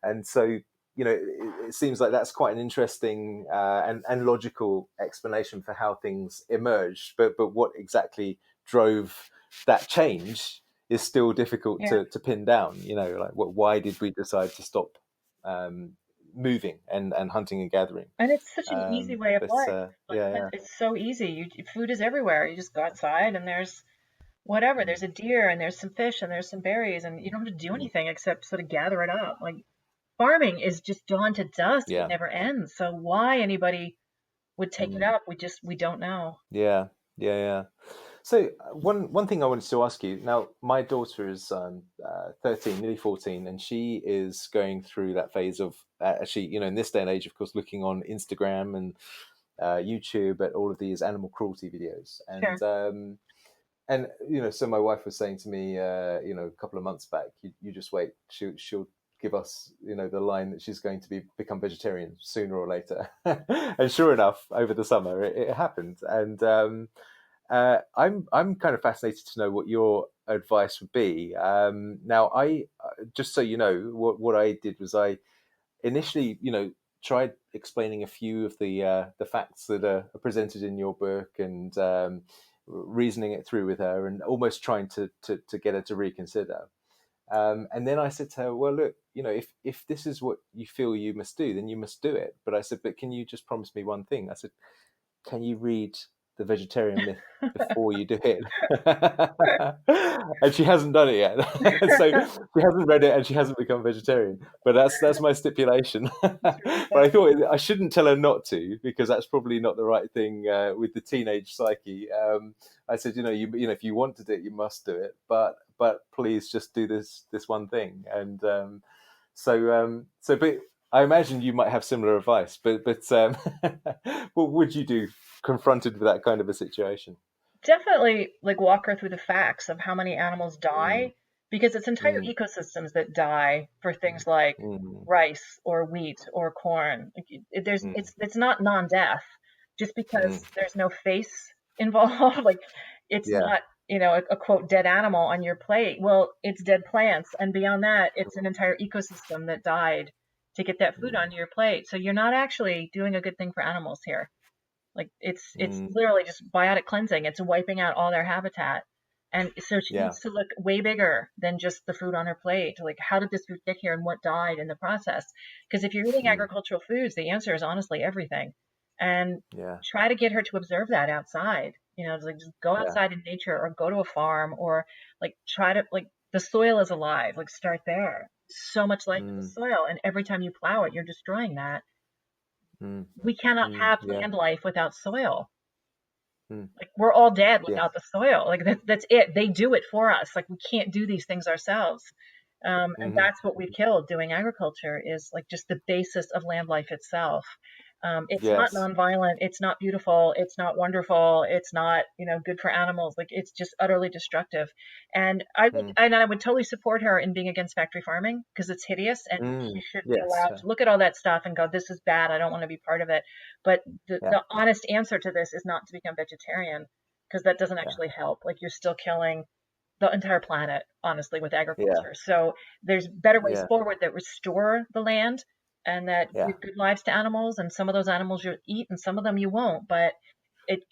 and so it seems like that's quite an interesting and logical explanation for how things emerged. But what exactly drove that change is still difficult Yeah. to pin down. Like why did we decide to stop moving and hunting and gathering? And it's such an easy way of But life. Like yeah, it's so easy. Food is everywhere. You just go outside and there's whatever. There's a deer and there's some fish and there's some berries and you don't have to do anything except sort of gather it up. Like farming is just dawn to dusk. It yeah, never ends. So why anybody would take it mm, up, we don't know. yeah, yeah. So one thing I wanted to ask you now, my daughter is 13, nearly 14, and she is going through that phase of actually, in this day and age, of course, looking on Instagram and YouTube at all of these animal cruelty videos, Sure. and so my wife was saying to me, a couple of months back, you just wait, she'll give us, the line that she's going to become vegetarian sooner or later, and sure enough, over the summer, it happened, and. I'm kind of fascinated to know what your advice would be. Now, I just so you know, what I did was I initially, tried explaining a few of the facts that are presented in your book, and reasoning it through with her, and almost trying to get her to reconsider. And then I said to her, "Well, look, if this is what you feel you must do, then you must do it." But I said, "But can you just promise me one thing?" I said, "Can you read The Vegetarian Myth before you do it?" And she hasn't done it yet. So she hasn't read it and she hasn't become vegetarian. But that's my stipulation. It's really But I funny. thought I shouldn't tell her not to, because that's probably not the right thing with the teenage psyche. I said, if you want to do it, you must do it. But please just do this one thing. And but I imagine you might have similar advice. But what would you do confronted with that kind of a situation? Definitely like walk her through the facts of how many animals Mm, die because it's entire mm, ecosystems that die for things like mm, rice or wheat or corn. Like mm, it's not non-death just mm. because there's no face involved. Like it's Yeah. not, a quote dead animal on your plate. Well, it's dead plants, and beyond that, it's an entire ecosystem that died to get that food Mm, onto your plate. So you're not actually doing a good thing for animals here. Like it's mm, literally just biotic cleansing. It's wiping out all their habitat. And so she yeah. needs to look way bigger than just the food on her plate. Like, how did this food get here and what died in the process? Because if you're eating Mm, agricultural foods, the answer is honestly everything. And yeah. try to get her to observe that outside. It's like just go Yeah. outside in nature or go to a farm or like try to like the soil is alive. Like start there. So much life in the Mm, soil, and every time you plow it, you're destroying that. mm, We cannot have yeah. land life without soil. Mm, Like we're all dead yeah. without the soil. Like that's it. They do it for us. Like we can't do these things ourselves. And Hmm. that's what we've killed doing agriculture is like just the basis of land life itself. It's not Yes. nonviolent. It's not beautiful. It's not wonderful. It's not, good for animals. Like it's just utterly destructive. And Mm, I would totally support her in being against factory farming because it's hideous and she should be yes. allowed to look at all that stuff and go, this is bad. I don't want to be part of it. But Yeah. the honest answer to this is not to become vegetarian because that doesn't Yeah. actually help. Like you're still killing the entire planet, honestly, with Yeah. agriculture. So there's better ways Yeah. forward that restore the land and that Yeah. give good lives to animals. And some of those animals you'll eat and some of them you won't, but it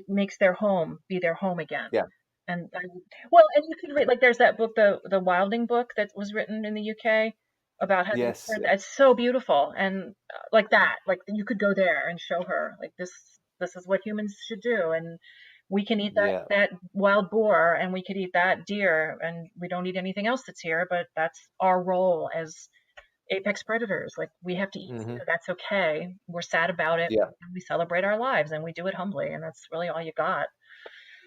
makes their home be their home again. Yeah. Well, and you could read, like, there's that book, the Wilding book that was written in the UK about how they Yes. turned, Yeah. it's so beautiful. And like Mm, that, like you could go there and show her, like, this is what humans should do. And we can eat yeah. that wild boar and we could eat that deer and we don't eat anything else that's here, but that's our role as apex predators. Like, we have to eat Hmm. too. That's okay. We're sad about it. Yeah. And we celebrate our lives, and we do it humbly, and that's really all you got.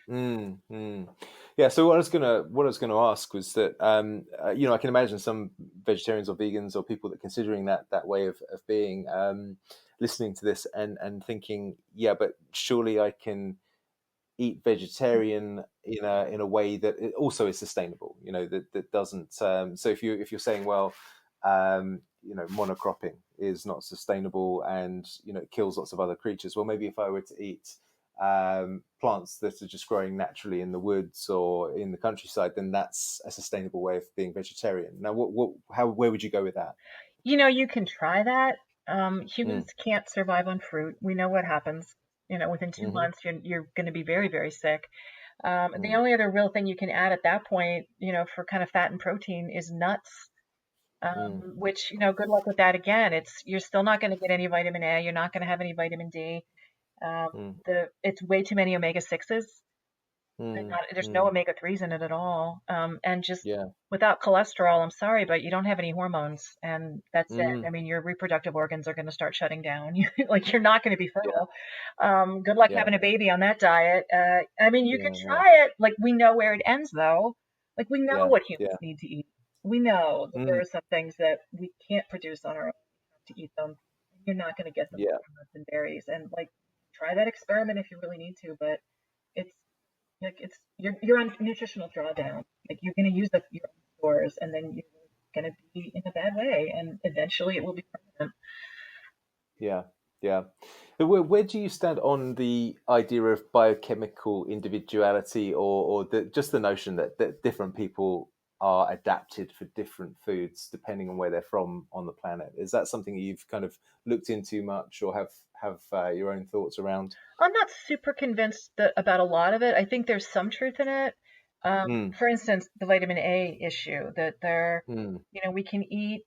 Mm, mm. Yeah. So what I was gonna ask was that I can imagine some vegetarians or vegans or people that considering that way of being listening to this and thinking, yeah, but surely I can eat vegetarian in a way that it also is sustainable. That doesn't. So if you're saying, well, monocropping is not sustainable and it kills lots of other creatures. Well, maybe if I were to eat plants that are just growing naturally in the woods or in the countryside, then that's a sustainable way of being vegetarian. Now, where would you go with that? You can try that. Humans Mm, can't survive on fruit. We know what happens. Within two hmm. months, you're going to be very, very sick. The Mm, only other real thing you can add at that point, for kind of fat and protein is nuts. mm, Which, good luck with that again. You're still not going to get any vitamin A. You're not going to have any vitamin D. Um, mm, it's way too many omega-6s. mm, There's no mm. omega-3s in it at all. And just Yeah. without cholesterol, I'm sorry, but you don't have any hormones, and that's it. Mm, I mean, your reproductive organs are going to start shutting down. Like, you're not going to be yeah. fertile. Good luck Yeah. having a baby on that diet. I mean, you can Yeah. Yeah. try it. Like, we know where it ends, though. Like, we know Yeah. what humans Yeah. need to eat. We know that there Mm, are some things that we can't produce on our own. We have to eat them. You're not going to get them yeah. from nuts and berries. And, like, try that experiment if you really need to, but it's you're on nutritional drawdown. Like, you're going to use up your own stores, and then you're going to be in a bad way, and eventually it will be permanent. Yeah, yeah. But where do you stand on the idea of biochemical individuality, or just the notion that different people are adapted for different foods depending on where they're from on the planet? Is that something you've kind of looked into much, or have your own thoughts around? I'm not super convinced about a lot of it. I think there's some truth in it. Mm, For instance, the vitamin A issue, that mm. we can eat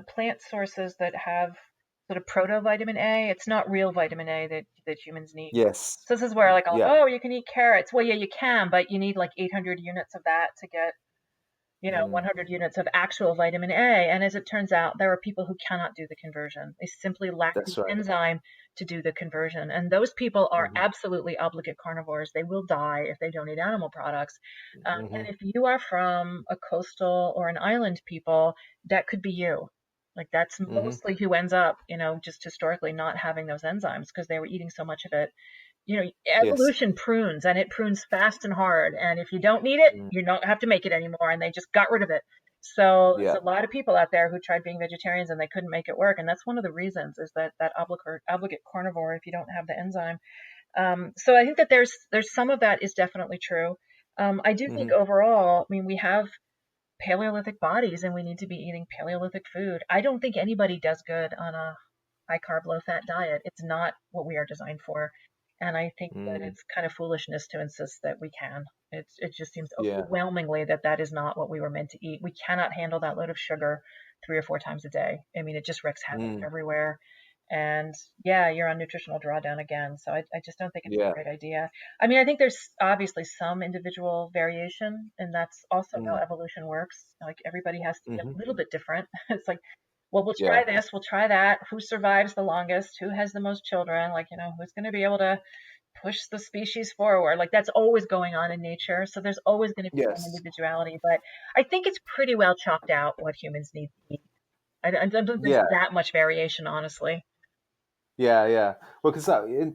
plant sources that have sort of proto vitamin A. It's not real vitamin A that humans need. Yes. So this is where, like, Yeah. oh, you can eat carrots. Well, yeah, you can, but you need like 800 units of that to get Mm, 100 units of actual vitamin A. And as it turns out, there are people who cannot do the conversion. They simply lack the that's right. enzyme to do the conversion. And those people are Hmm. absolutely obligate carnivores. They will die if they don't eat animal products. Hmm. And if you are from a coastal or an island people, that could be you. Like, that's Hmm. mostly who ends up, just historically not having those enzymes because they were eating so much of it. Yes. Evolution prunes, and it prunes fast and hard. And if you don't need it, Mm, you don't have to make it anymore. And they just got rid of it. So there's yeah. a lot of people out there who tried being vegetarians and they couldn't make it work. And that's one of the reasons, is that obligate carnivore if you don't have the enzyme. So I think that there's some of that is definitely true. I do think Hmm. overall, I mean, we have Paleolithic bodies and we need to be eating Paleolithic food. I don't think anybody does good on a high carb, low fat diet. It's not what we are designed for. And I think that Mm, it's kind of foolishness to insist that we can. It just seems yeah. overwhelmingly that is not what we were meant to eat. We cannot handle that load of sugar 3 or 4 times a day. I mean, it just wreaks havoc Mm, everywhere. And yeah, you're on nutritional drawdown again. So I just don't think it's a yeah. great idea. I mean, I think there's obviously some individual variation, and that's also how Mm, evolution works. Like, everybody has to be a hmm. little bit different. It's like, well, we'll Yeah. try this, we'll try that. Who survives the longest? Who has the most children? Like, who's going to be able to push the species forward? Like, that's always going on in nature. So there's always going to be some Yes. individuality. But I think it's pretty well chalked out what humans need to eat. I don't think there's Yeah. that much variation, honestly. Yeah, yeah. Well, because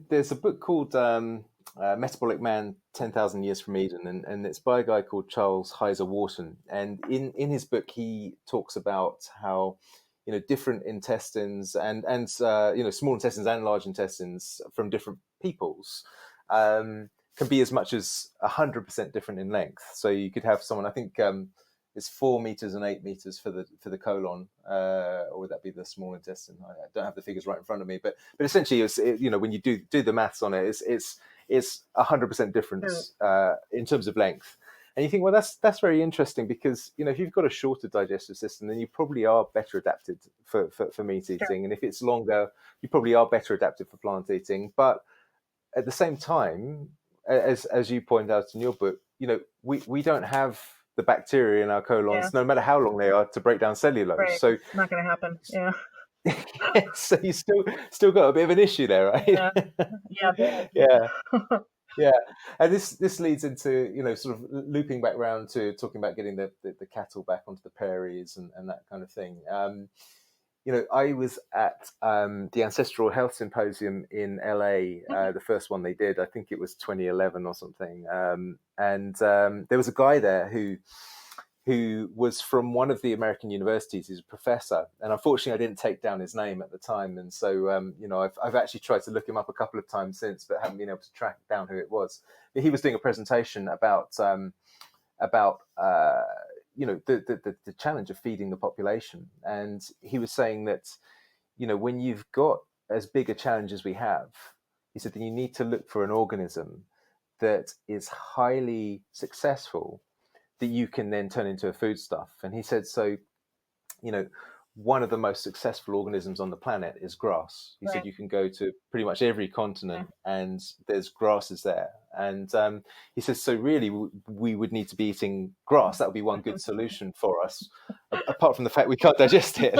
there's a book called Metabolic Man: 10,000 Years from Eden, and it's by a guy called Charles Heiser Wharton. And in his book, he talks about how different intestines and small intestines and large intestines from different peoples can be as much as 100% different in length. So you could have someone, I think. It's 4 meters and 8 meters for the colon, or would that be the small intestine? I don't have the figures right in front of me, but essentially, when you do the maths on it, it's 100% So, difference in terms of length. And you think, well, that's very interesting because if you've got a shorter digestive system, then you probably are better adapted for meat sure. eating, and if it's longer, you probably are better adapted for plant eating. But at the same time, as you point out in your book, we don't have the bacteria in our Yeah. colons, no matter how long they are, to break down cellulose. Right. So It's not going to happen. Yeah. so you still got a bit of an issue there, right? Yeah. Yeah. Yeah. Big. Yeah, and this leads into, sort of looping back round to talking about getting the cattle back onto the prairies and that kind of thing. I was at the Ancestral Health Symposium in LA, the first one they did. I think it was 2011 or something. And there was a guy there who was from one of the American universities. He's a professor, and unfortunately, I didn't take down his name at the time. And so, I've actually tried to look him up a couple of times since, but haven't been able to track down who it was. But he was doing a presentation about the challenge of feeding the population, and he was saying that when you've got as big a challenge as we have, he said that you need to look for an organism that is highly successful that you can then turn into a foodstuff. And he said, so, one of the most successful organisms on the planet is grass. He said you can go to pretty much every continent and there's grasses there. And he says, so really we would need to be eating grass. That would be one good solution for us, apart from the fact we can't digest it.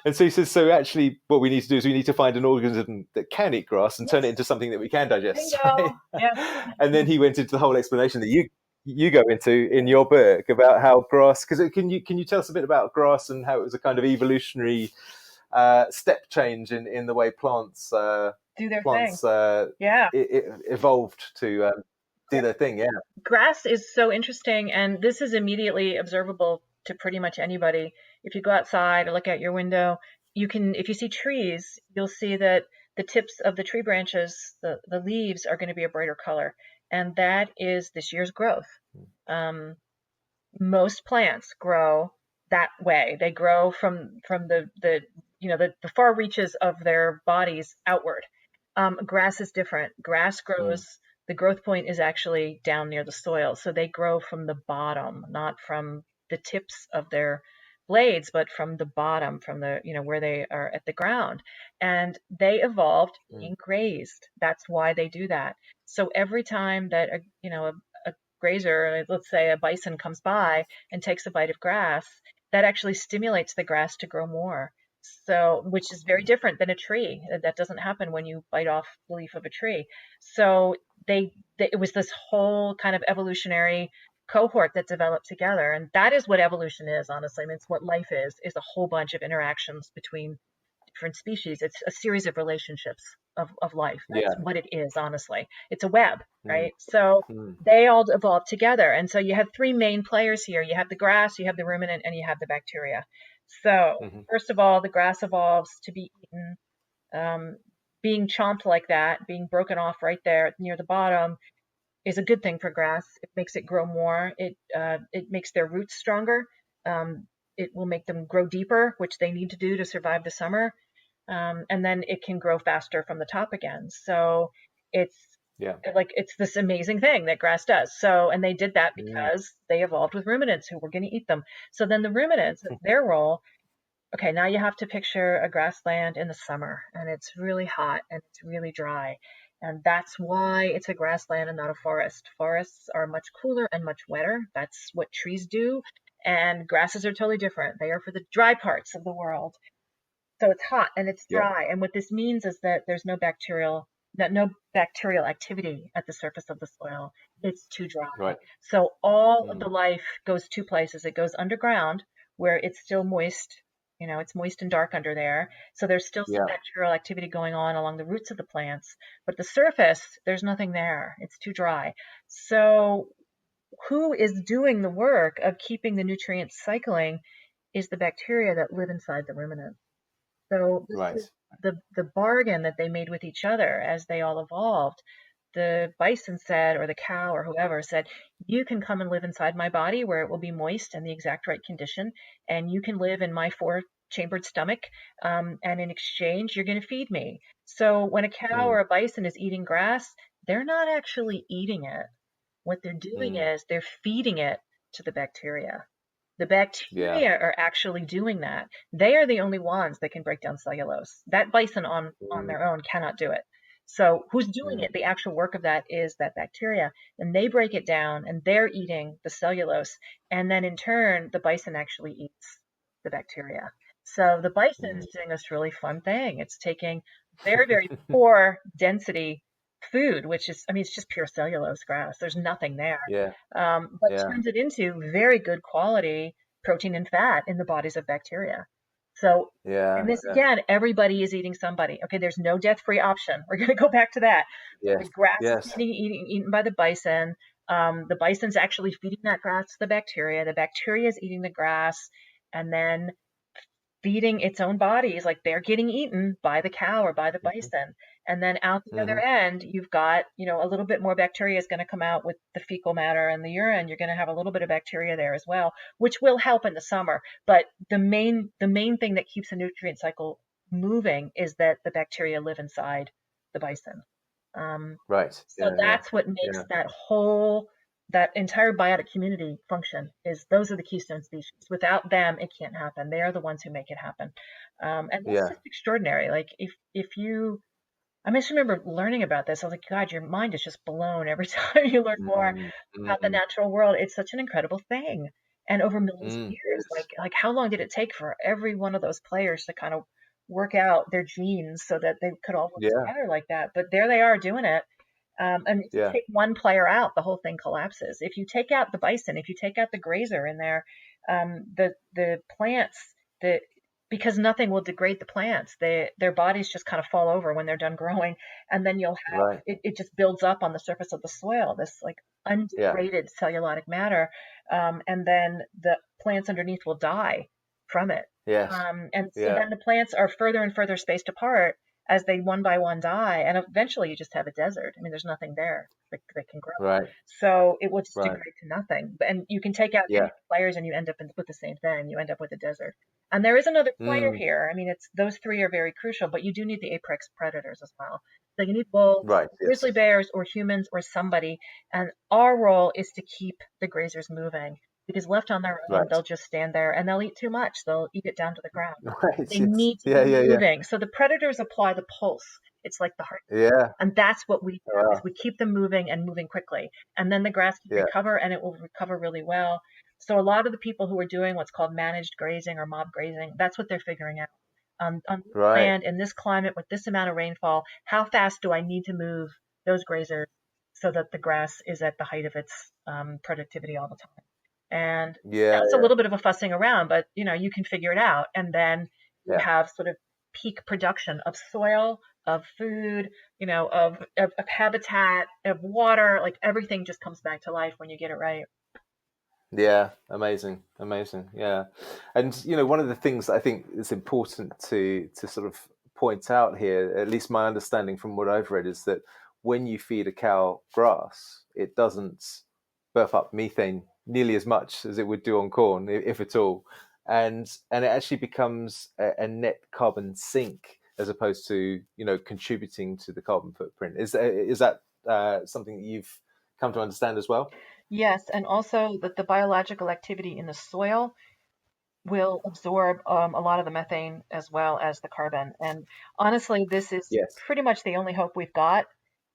And so he says, so actually what we need to do is we need to find an organism that can eat grass and turn it into something that we can digest. Right? Yeah. And then he went into the whole explanation that you go into in your book about how grass, because can you tell us a bit about grass and how it was a kind of evolutionary step change in the way plants Do their thing. Evolved to do their thing. Yeah. Grass is so interesting, and this is immediately observable to pretty much anybody. If you go outside or look out your window, if you see trees, you'll see that the tips of the tree branches, the leaves are going to be a brighter color. And that is this year's growth. Most plants grow that way. They grow from the far reaches of their bodies outward. Grass is different. Grass grows, the growth point is actually down near the soil. So they grow from the bottom, not from the tips of their blades, but from the bottom, from the, where they are at the ground. And they evolved being grazed. That's why they do that. So every time that a grazer, let's say a bison, comes by and takes a bite of grass, that actually stimulates the grass to grow more. So, which is very different than a tree. That doesn't happen when you bite off the leaf of a tree. So it was this whole kind of evolutionary cohort that developed together. And that is what evolution is, honestly. I mean, it's what life is a whole bunch of interactions between different species. It's a series of relationships of life. That's what it is, honestly. It's a web, right? So they all evolved together. And so you have three main players here. You have the grass, you have the ruminant, and you have the bacteria. So first of all, the grass evolves to be eaten. Being chomped like that, being broken off right there near the bottom, is a good thing for grass. It makes it grow more. It makes their roots stronger. It will make them grow deeper, which they need to do to survive the summer. And then it can grow faster from the top again. So it's it's this amazing thing that grass does. So, and they did that because they evolved with ruminants who were going to eat them. So then the ruminants, their role, okay, now you have to picture a grassland in the summer, and it's really hot and it's really dry. And that's why it's a grassland and not a forest. Forests are much cooler and much wetter. That's what trees do. And grasses are totally different. They are for the dry parts of the world. So it's hot and it's dry. And what this means is that there's no bacterial activity at the surface of the soil. It's too dry. Right. So all of the life goes two places. It goes underground, where it's still moist. It's moist and dark under there. So there's still some bacterial activity going on along the roots of the plants. But the surface, there's nothing there. It's too dry. So who is doing the work of keeping the nutrients cycling is the bacteria that live inside the ruminant. So this is the bargain that they made with each other as they all evolved. The bison said, or the cow or whoever said, you can come and live inside my body where it will be moist and the exact right condition, and you can live in my four-chambered stomach, and in exchange, you're going to feed me. So when a cow or a bison is eating grass, they're not actually eating it. What they're doing is they're feeding it to the bacteria. The bacteria are actually doing that. They are the only ones that can break down cellulose. That bison on their own cannot do it. So who's doing it? The actual work of that is that bacteria, and they break it down, and they're eating the cellulose, and then in turn, the bison actually eats the bacteria. So the bison is doing this really fun thing. It's taking very, very poor density food, which is, I mean, it's just pure cellulose grass. There's nothing there, Yeah. but Yeah. turns it into very good quality protein and fat in the bodies of bacteria. So, Yeah. and this Yeah. again, everybody is eating somebody. Okay, there's no death-free option. We're going to go back to that. The Yes. grass is Yes. being eaten by the bison. The bison's actually feeding that grass to the bacteria. The bacteria is eating the grass, and then feeding its own bodies, like they're getting eaten by the cow or by the bison. And then out the other Hmm. end, you've got, a little bit more bacteria is going to come out with the fecal matter and the urine. You're going to have a little bit of bacteria there as well, which will help in the summer. But the main thing that keeps the nutrient cycle moving is that the bacteria live inside the bison. Um, Right. so Yeah. Yeah. that's what makes Yeah. that entire biotic community function, is those are the keystone species. Without them, it can't happen. They are the ones who make it happen. And that's Yeah. just extraordinary. Like if you, I just remember learning about this. I was like, God, your mind is just blown every time you learn more Mm, about the mm, natural world. It's such an incredible thing. And over millions of years, yes. like how long did it take for every one of those players to kind of work out their genes so that they could all work Yeah. together like that? But there they are doing it. And if you Yeah. take one player out, the whole thing collapses. If you take out the bison, if you take out the grazer in there, the plants, the because nothing will degrade the plants, their bodies just kind of fall over when they're done growing, and then you'll have Right. it just builds up on the surface of the soil, this like Yeah. undegraded cellulotic matter, and then the plants underneath will die from it. Yes. And so Yeah. then the plants are further and further spaced apart as they one by one die, and eventually you just have a desert. I mean, there's nothing there that can grow. Right. So it will just Right. degrade to nothing. And you can take out any Yeah. players and you end up with the same thing. You end up with a desert. And there is another player Mm, here. I mean, it's those three are very crucial, but you do need the apex predators as well. So you need wolves, right. grizzly Yes. bears, or humans, or somebody. And our role is to keep the grazers moving, because left on their own, Right. they'll just stand there and they'll eat too much. They'll eat it down to the ground. Right. They Yes. need to Yeah. be Yeah. Yeah. moving. So the predators apply the pulse. It's like the heart. Yeah. And that's what we do, is Wow. we keep them moving and moving quickly. And then the grass can Yeah. recover, and it will recover really well. So a lot of the people who are doing what's called managed grazing or mob grazing, that's what they're figuring out. On this Right. land, in this climate, with this amount of rainfall, how fast do I need to move those grazers so that the grass is at the height of its productivity all the time? And Yeah. it's a Yeah. little bit of a fussing around, but you can figure it out. And then you Yeah. have sort of peak production of soil, of food, of habitat, of water. Like everything just comes back to life when you get it right. Yeah, amazing, amazing. Yeah, and one of the things that I think is important to sort of point out here, at least my understanding from what I've read, is that when you feed a cow grass, it doesn't burp up methane nearly as much as it would do on corn, if at all, and it actually becomes a net carbon sink as opposed to contributing to the carbon footprint. Is that something that you've come to understand as well? Yes, and also that the biological activity in the soil will absorb a lot of the methane as well as the carbon. And honestly, this is Yes. pretty much the only hope we've got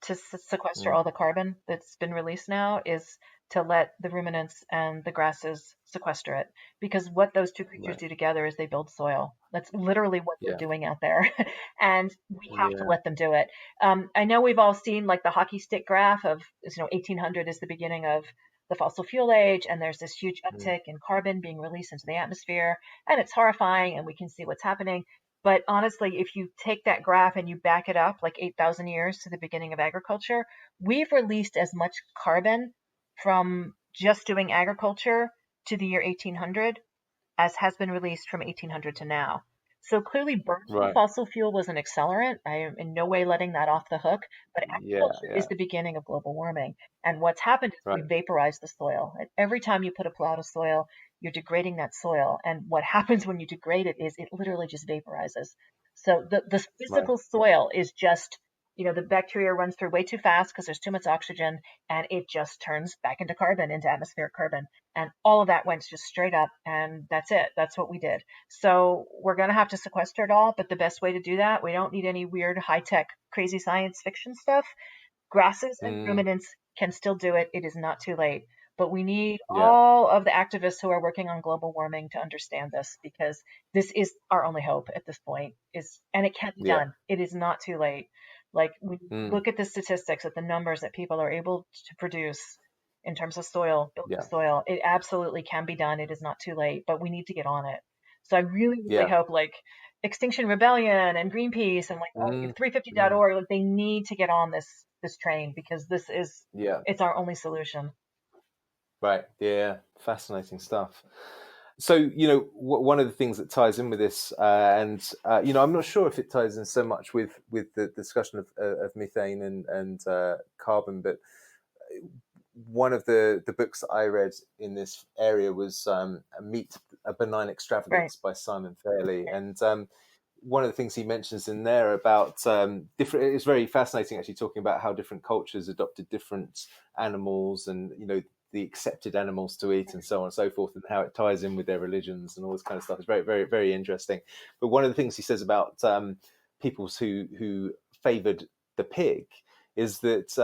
to sequester Mm. all the carbon that's been released now, is to let the ruminants and the grasses sequester it. Because what those two creatures Right. do together is they build soil. That's literally what they're Yeah. doing out there. And we have to Yeah. let them do it. I know we've all seen like the hockey stick graph of, 1800 is the beginning of the fossil fuel age, and there's this huge Mm. uptick in carbon being released into the atmosphere, and it's horrifying, and we can see what's happening. But honestly, if you take that graph and you back it up like 8,000 years to the beginning of agriculture, we've released as much carbon from just doing agriculture to the year 1800 as has been released from 1800 to now. So clearly, burning Right. fossil fuel was an accelerant. I am in no way letting that off the hook, but Yeah. agriculture Yeah. is the beginning of global warming. And what's happened is we Right. vaporize the soil. And every time you put a plow to soil, you're degrading that soil. And what happens when you degrade it is it literally just vaporizes. So the Right. physical soil is just, the bacteria runs through way too fast because there's too much oxygen, and it just turns back into carbon, into atmospheric carbon. And all of that went just straight up, and that's it. That's what we did. So we're going to have to sequester it all, but the best way to do that, we don't need any weird high-tech, crazy science fiction stuff. Grasses and ruminants can still do it. It is not too late. But we need Yeah. all of the activists who are working on global warming to understand this, because this is our only hope at this point. And it can be Yeah. done. It is not too late. Like, when you look at the statistics, at the numbers that people are able to produce in terms of soil, building Yeah. soil, it absolutely can be done. It is not too late, but we need to get on it. So I really, really Yeah. hope, like, Extinction Rebellion and Greenpeace and, like, 350.org, like, they need to get on this train, because it's our only solution. Right. Yeah. Fascinating stuff. So, one of the things that ties in with this, and I'm not sure if it ties in so much with the discussion of methane and carbon, but one of the books that I read in this area was A Benign Extravagance by Simon Fairley. And one of the things he mentions in there about different, it's very fascinating actually, talking about how different cultures adopted different animals and, the accepted animals to eat and so on and so forth, and how it ties in with their religions and all this kind of stuff. It's very, very, very interesting. But one of the things he says about peoples who favoured the pig is that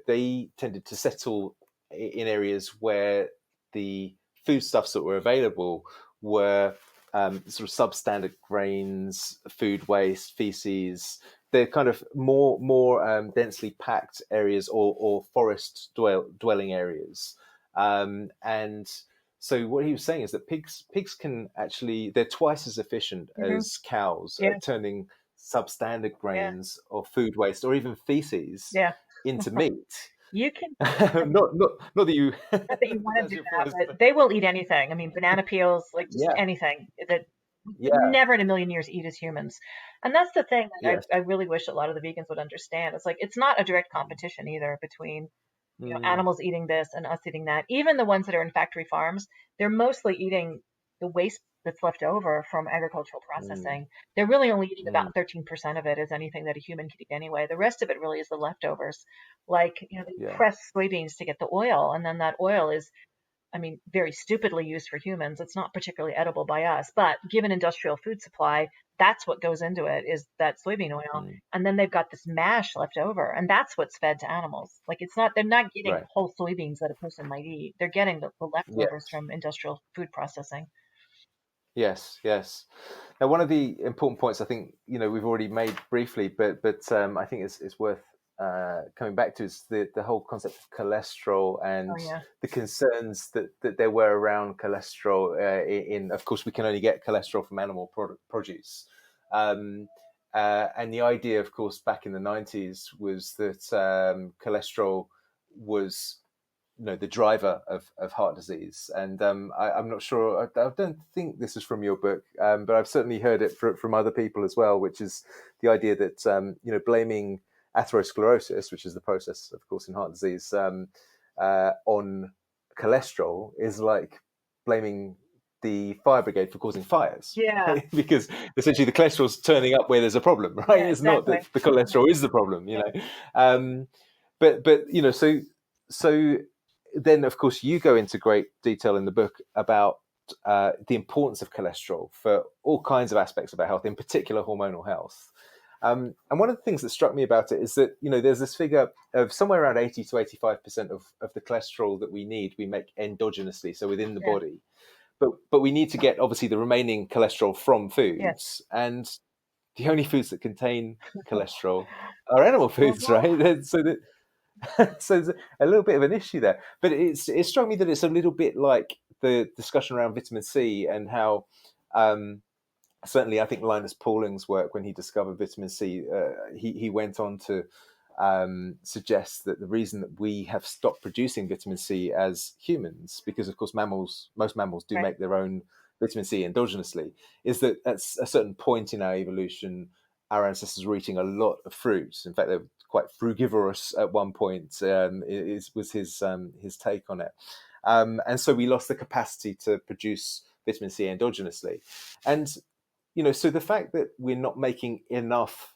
they tended to settle in areas where the foodstuffs that were available were sort of substandard grains, food waste, feces. They're kind of more densely packed areas or forest dwelling areas, and so what he was saying is that pigs can actually, they're twice as efficient as cows at turning substandard grains or food waste or even feces into meat. You can not that you not that you want that's to do your that, point. but they will eat anything. I mean, banana peels, like, just Yeah, anything that we could yeah, never in a million years eat as humans. And that's the thing that yes. I really wish a lot of the vegans would understand. It's like, it's not a direct competition either between Mm, animals eating this and us eating that. Even the ones that are in factory farms, they're mostly eating the waste that's left over from agricultural mm, processing. They're really only eating mm, about 13% of it as anything that a human could eat anyway. The rest of it really is the leftovers. Like, they yeah, press soybeans to get the oil, and then that oil is, I mean, very stupidly used for humans. It's not particularly edible by us, but given industrial food supply, that's what goes into it, is that soybean oil. mm, And then they've got this mash left over, and that's what's fed to animals. Like, they're not getting right. whole soybeans that a person might eat. They're getting the Yeah. leftovers from industrial food processing. Yes, yes. Now, one of the important points I think we've already made briefly, but I think it's worth coming back to, is the whole concept of cholesterol Oh, and yeah. the concerns that there were around cholesterol. Of course, we can only get cholesterol from animal produce, and the idea, of course, back in the 90s was that cholesterol was the driver of heart disease. And I'm not sure, I don't think this is from your book, but I've certainly heard it from other people as well, which is the idea that blaming atherosclerosis, which is the process, of course, in heart disease, on cholesterol is like blaming the fire brigade for causing fires, Yeah. right? Because essentially the cholesterol's turning up where there's a problem, right? Yeah, It's not exactly. that the cholesterol is the problem, Yeah. but so then, of course, you go into great detail in the book about the importance of cholesterol for all kinds of aspects of our health, in particular hormonal health. And one of the things that struck me about it is that there's this figure of somewhere around 80 to 85% of the cholesterol that we need, we make endogenously, so within the Yeah. body. But we need to get obviously the remaining cholesterol from Yes. foods, and the only foods that contain cholesterol are animal foods, Mhm. right? So that so there's a little bit of an issue there. But it struck me that it's a little bit like the discussion around vitamin C and how certainly I think Linus Pauling's work, when he discovered vitamin C, he went on to suggest that the reason that we have stopped producing vitamin C as humans, because of course most mammals do Right. make their own vitamin C endogenously, is that at a certain point in our evolution, our ancestors were eating a lot of fruits. In fact, they were quite frugivorous at one point. Was his take on it, and so we lost the capacity to produce vitamin C endogenously, and so the fact that we're not making enough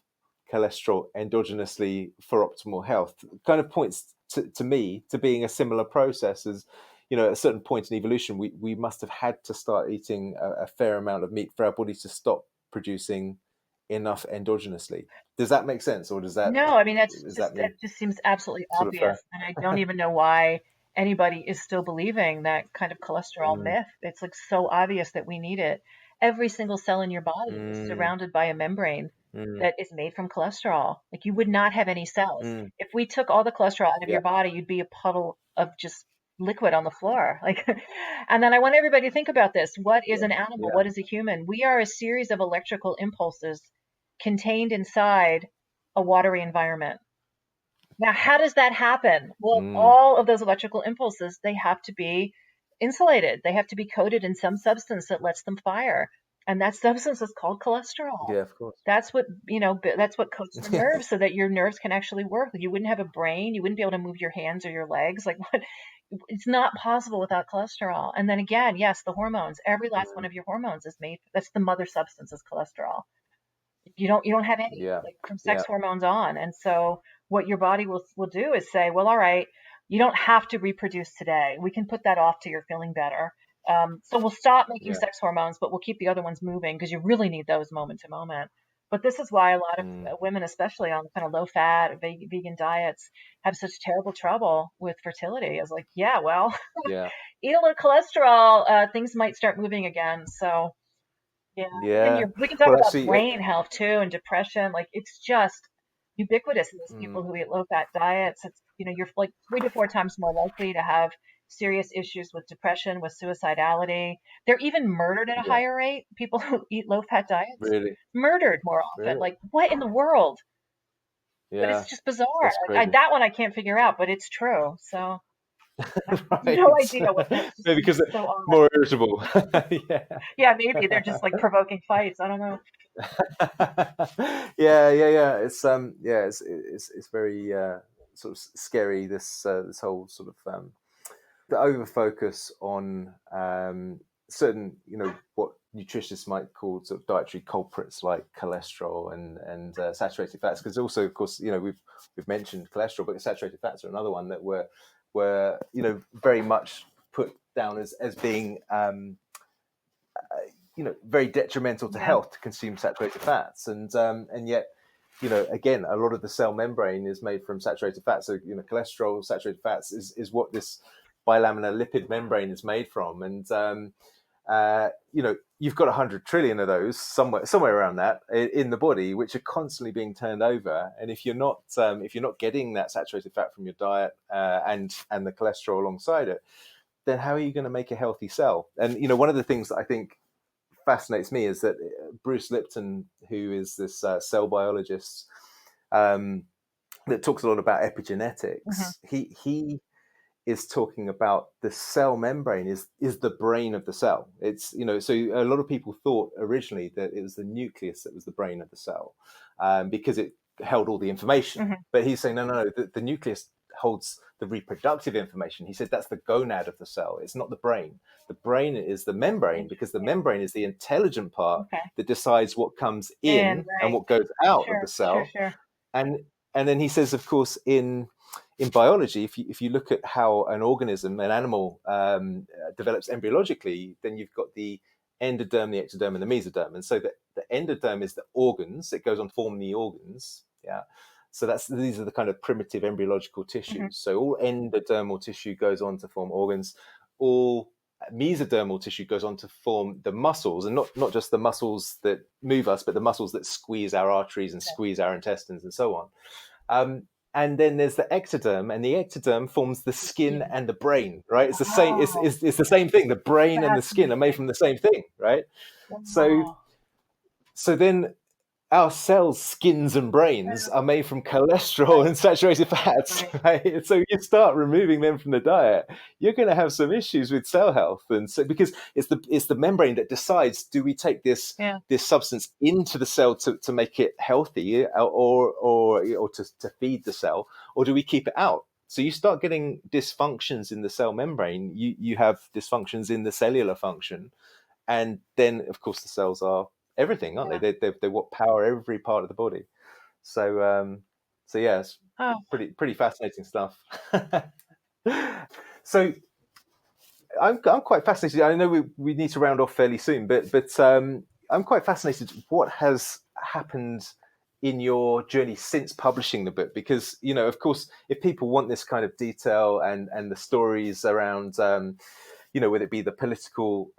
cholesterol endogenously for optimal health kind of points to me to being a similar process as, at a certain point in evolution, we must have had to start eating a fair amount of meat for our bodies to stop producing enough endogenously. Does that make sense, or does No, I mean that that mean just seems absolutely sort of obvious, and I don't even know why anybody is still believing that kind of cholesterol mm, myth. It's like so obvious that we need it. Every single cell in your body is mm, surrounded by a membrane mm, that is made from cholesterol. Like you would not have any cells. mm, If we took all the cholesterol out of yeah, your body, you'd be a puddle of just liquid on the floor. Like, and then I want everybody to think about this. What is yeah, an animal? yeah, What is a human? We are a series of electrical impulses contained inside a watery environment. Now, how does that happen? Well, mm, all of those electrical impulses, they have to be insulated. They have to be coated in some substance that lets them fire. And that substance is called cholesterol. yeah, of course. That's what, that's what coats the nerves so that your nerves can actually work. You wouldn't have a brain. You wouldn't be able to move your hands or your legs. Like what? It's not possible without cholesterol. And then again, yes, the hormones, every last one Mm, of your hormones is made, that's the mother substance is cholesterol. You don't have any yeah, like from yeah, sex hormones on. And so what your body will do is say, well, all right, you don't have to reproduce today. We can put that off till you're feeling better. So we'll stop making yeah, sex hormones, but we'll keep the other ones moving because you really need those moment to moment. But this is why a lot of mm, women, especially on kind of low fat vegan diets, have such terrible trouble with fertility. Is like, yeah, well, yeah, eat a little cholesterol, things might start moving again. So yeah, and then yeah. we can talk Well, about actually, brain health too and depression. Like it's just ubiquitous in those mm, people who eat low fat diets. It's, you're like 3 to 4 times more likely to have serious issues with depression, with suicidality. They're even murdered at a yeah, higher rate. People who eat low fat diets, really, murdered more often. really, Like what in the world? But yeah, it's just bizarre. that's Like crazy. that one I can't figure out, but it's true. So I have no Right. idea what it just Maybe seems because they're so odd. more irritable. Yeah. Yeah, maybe they're just like provoking fights. I don't know. Yeah, yeah, yeah. It's very sort of scary. This whole sort of the over focus on certain, what nutritionists might call sort of dietary culprits like cholesterol and saturated fats. Because also, of course, we've mentioned cholesterol, but saturated fats are another one that were very much put down as being very detrimental to Yeah. health to consume saturated fats, and yet, again, a lot of the cell membrane is made from saturated fats. So cholesterol, saturated fats is what this bilaminar lipid membrane is made from, and you've got 100 trillion of those somewhere around that in the body, which are constantly being turned over. And if you're not getting that saturated fat from your diet and the cholesterol alongside it, then how are you going to make a healthy cell? And one of the things that I think fascinates me is that Bruce Lipton, who is this cell biologist that talks a lot about Hmm. epigenetics, he is talking about the cell membrane is the brain of the cell. It's so a lot of people thought originally that it was the nucleus that was the brain of the cell, because it held all the information. Hmm. But he's saying no, the nucleus holds the reproductive information. He said that's the gonad of the cell. It's not the brain. The brain is the membrane, because the Interesting. membrane is the intelligent part Okay. that decides what comes And in and right. what goes out of the Sure, sure, cell. sure. And then he says, of course, in biology, if you look at how an organism, an animal, develops embryologically, then you've got the endoderm, the ectoderm, and the mesoderm. And so the endoderm is the organs; it goes on to form the organs. Yeah. So these are the kind of primitive embryological Hmm. tissues. So all endodermal tissue goes on to form organs. All mesodermal tissue goes on to form the muscles, and not just the muscles that move us, but the muscles that squeeze our arteries and Okay. squeeze our intestines and so on. And then there's the ectoderm, and the ectoderm forms the The skin skin. and the brain, right? It's the same. Wow. It's the same thing. The brain and the skin are made Fascinating. from the same thing, right? So Wow. so then our cells, skins and brains, Yeah. are made from cholesterol Right, and saturated fats, right. right? So you start removing them from the diet, you're going to have some issues with cell health, and so because it's the membrane that decides, do we take Yeah. this substance into the cell to make it healthy, or to feed the cell, or do we keep it out? So you start getting dysfunctions in the cell membrane. You have dysfunctions in the cellular function, and then of course the cells are everything, aren't they? Yeah. They what power every part of the body. So yeah, it's Oh, pretty fascinating stuff. So I'm quite fascinated. I know we need to round off fairly soon, but I'm quite fascinated. What has happened in your journey since publishing the book? Because of course, if people want this kind of detail and the stories around, whether it be the political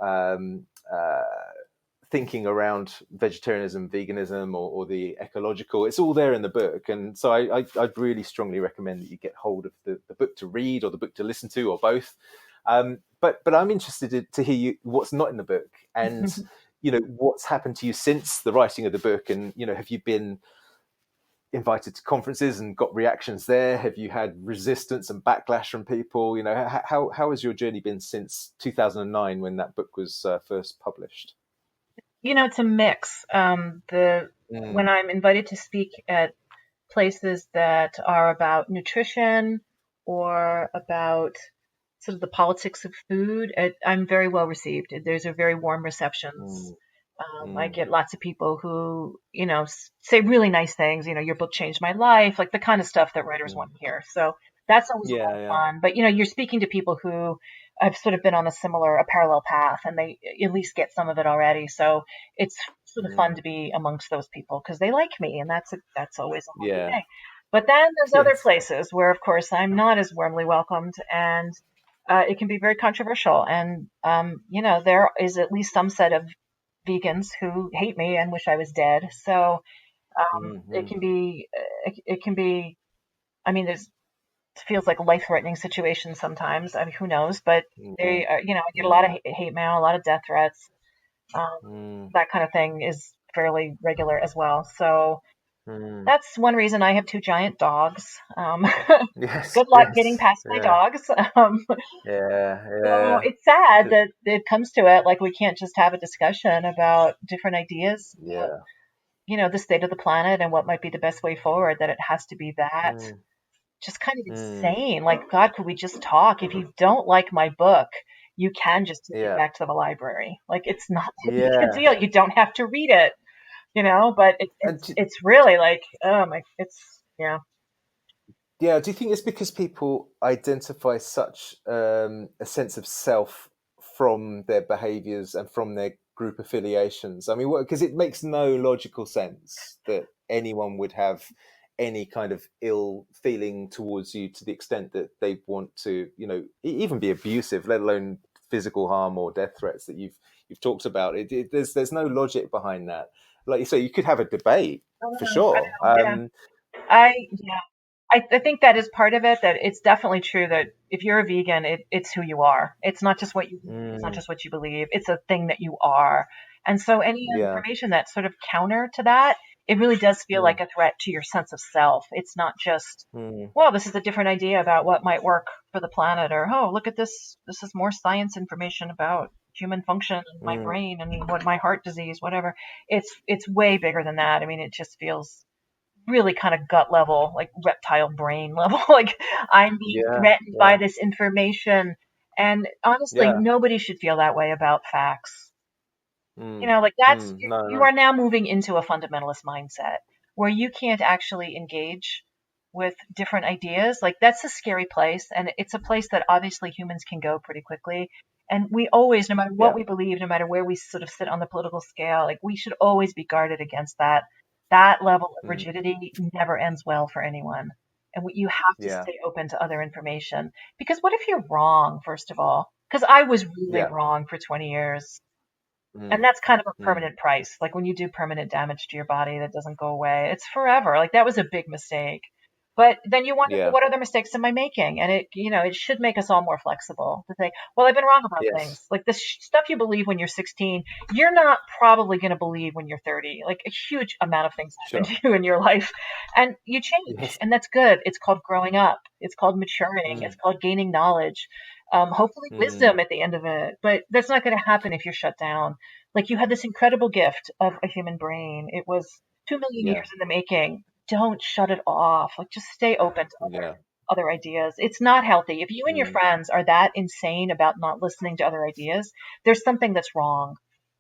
thinking around vegetarianism, veganism, or the ecological, it's all there in the book. And so I'd really strongly recommend that you get hold of the book to read or the book to listen to or both. But I'm interested to hear what's not in the book, and what's happened to you since the writing of the book, and have you been invited to conferences and got reactions there? Have you had resistance and backlash from people? How has your journey been since 2009 when that book was first published? it's a mix. When Mm, I'm invited to speak at places that are about nutrition or about sort of the politics of food, I'm very well received. There's a very warm receptions. mm, I mm, get lots of people who, say really nice things. Your book changed my life, like the kind of stuff that writers mm. want to hear. So that's always a lot Yeah, of yeah. fun. But, you're speaking to people who have sort of been on a parallel path, and they at least get some of it already. So it's sort of fun Mm, to be amongst those people because they like me, and that's always a happy yeah. day. But then there's other Yes. places where, of course, I'm not as warmly welcomed, and it can be very controversial. And, there is at least some set of vegans who hate me and wish I was dead. So Mm, it mm, can be, it can be. I mean, it feels like life-threatening situations sometimes. I mean, who knows? But yeah. they, I get a lot Yeah. of hate mail, a lot of death threats. Um, Mm, that kind of thing is fairly regular as well. So mm. that's one reason I have two giant dogs. Yes, Good luck getting yes. past my Yeah. dogs. Yeah, So yeah. it's sad Th- that it comes to it. Like we can't just have a discussion about different ideas, Yeah. the state of the planet and what might be the best way forward. That it has to be that Mm, just kind of mm. insane. Like, God, could we just talk? If you don't like my book, you can just take it Yeah. back to the library. Like, it's not that big a Yeah. deal. You don't have to read it, but And it's really like, oh my, yeah. yeah, do you think it's because people identify such a sense of self from their behaviors and from their group affiliations? I mean, because it makes no logical sense that anyone would have any kind of ill feeling towards you to the extent that they want to, even be abusive, let alone physical harm or death threats that you've talked about. There's no logic behind that. Like you say, you could have a debate I don't for know. I sure. know. Yeah. Yeah. I think that is part of it, that it's definitely true that if you're a vegan, it's who you are. It's not just what you eat. It's not Mm, just what you believe. It's a thing that you are. And so any yeah. information that's sort of counter to that, it really does feel like Mm. a threat to your sense of self. It's not just, Mm, well, this is a different idea about what might work for the planet, or, oh, look at this. This is more science information about human function and my mm, brain and what my heart disease, whatever. It's way bigger than that. I mean, it just feels really kind of gut level, like reptile brain level. Like I'm being yeah, threatened by yeah, this information. And honestly, yeah. nobody should feel that way about facts. Mm, Like that's, mm, no, you no. are now moving into a fundamentalist mindset where you can't actually engage with different ideas. Like that's a scary place. And it's a place that obviously humans can go pretty quickly. And we always, no matter what Yeah. we believe, no matter where we sort of sit on the political scale, like we should always be guarded against that. That level of Mm, rigidity never ends well for anyone. And you have to yeah, stay open to other information. Because what if you're wrong, first of all? Because I was really yeah. wrong for 20 years. And Mm, that's kind of a mm, permanent price. Like when you do permanent damage to your body that doesn't go away, it's forever. Like that was a big mistake. But then you wonder, well, yeah. what other mistakes am I making? And it should make us all more flexible to think, well, I've been wrong about Yes. things. Like this stuff you believe when you're 16, you're not probably going to believe when you're 30. Like a huge amount of things happen Sure. to you in your life and you change. Yes. And that's good. It's called growing up. It's called maturing. It's Mm, called gaining knowledge. Hopefully mm, wisdom at the end of it. But that's not going to happen if you're shut down. Like you had this incredible gift of a human brain. It was 2 million yeah. years in the making. Don't shut it off. Like just stay open to Yeah. other ideas. It's not healthy. If you and your Mm, friends are that insane about not listening to other ideas, there's something that's wrong.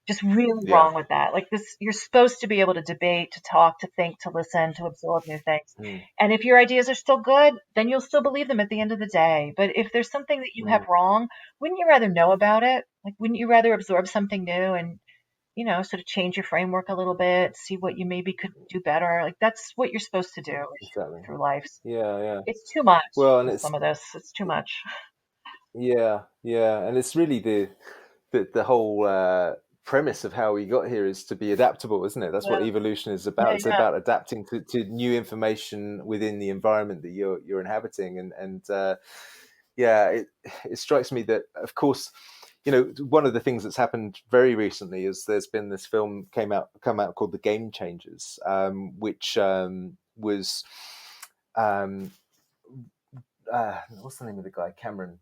Just really Yeah. wrong with that. Like this, you're supposed to be able to debate, to talk, to think, to listen, to absorb new things. Mm. And if your ideas are still good, then you'll still believe them at the end of the day. But if there's something that you have Mm. wrong, wouldn't you rather know about it? Like, wouldn't you rather absorb something new and, sort of change your framework a little bit, see what you maybe could do better? Like, that's what you're supposed to do as you go Exactly. through life. Yeah. It's too much Well, and with it's some of this. It's too much. yeah, and it's really the whole premise of how we got here is to be adaptable, isn't it? That's what Yeah, evolution is yeah, about. It's yeah. about adapting to new information within the environment that you're inhabiting, and yeah, it strikes me that, of course, one of the things that's happened very recently is there's been this film come out called The Game Changers, which was um, what's the name of the guy?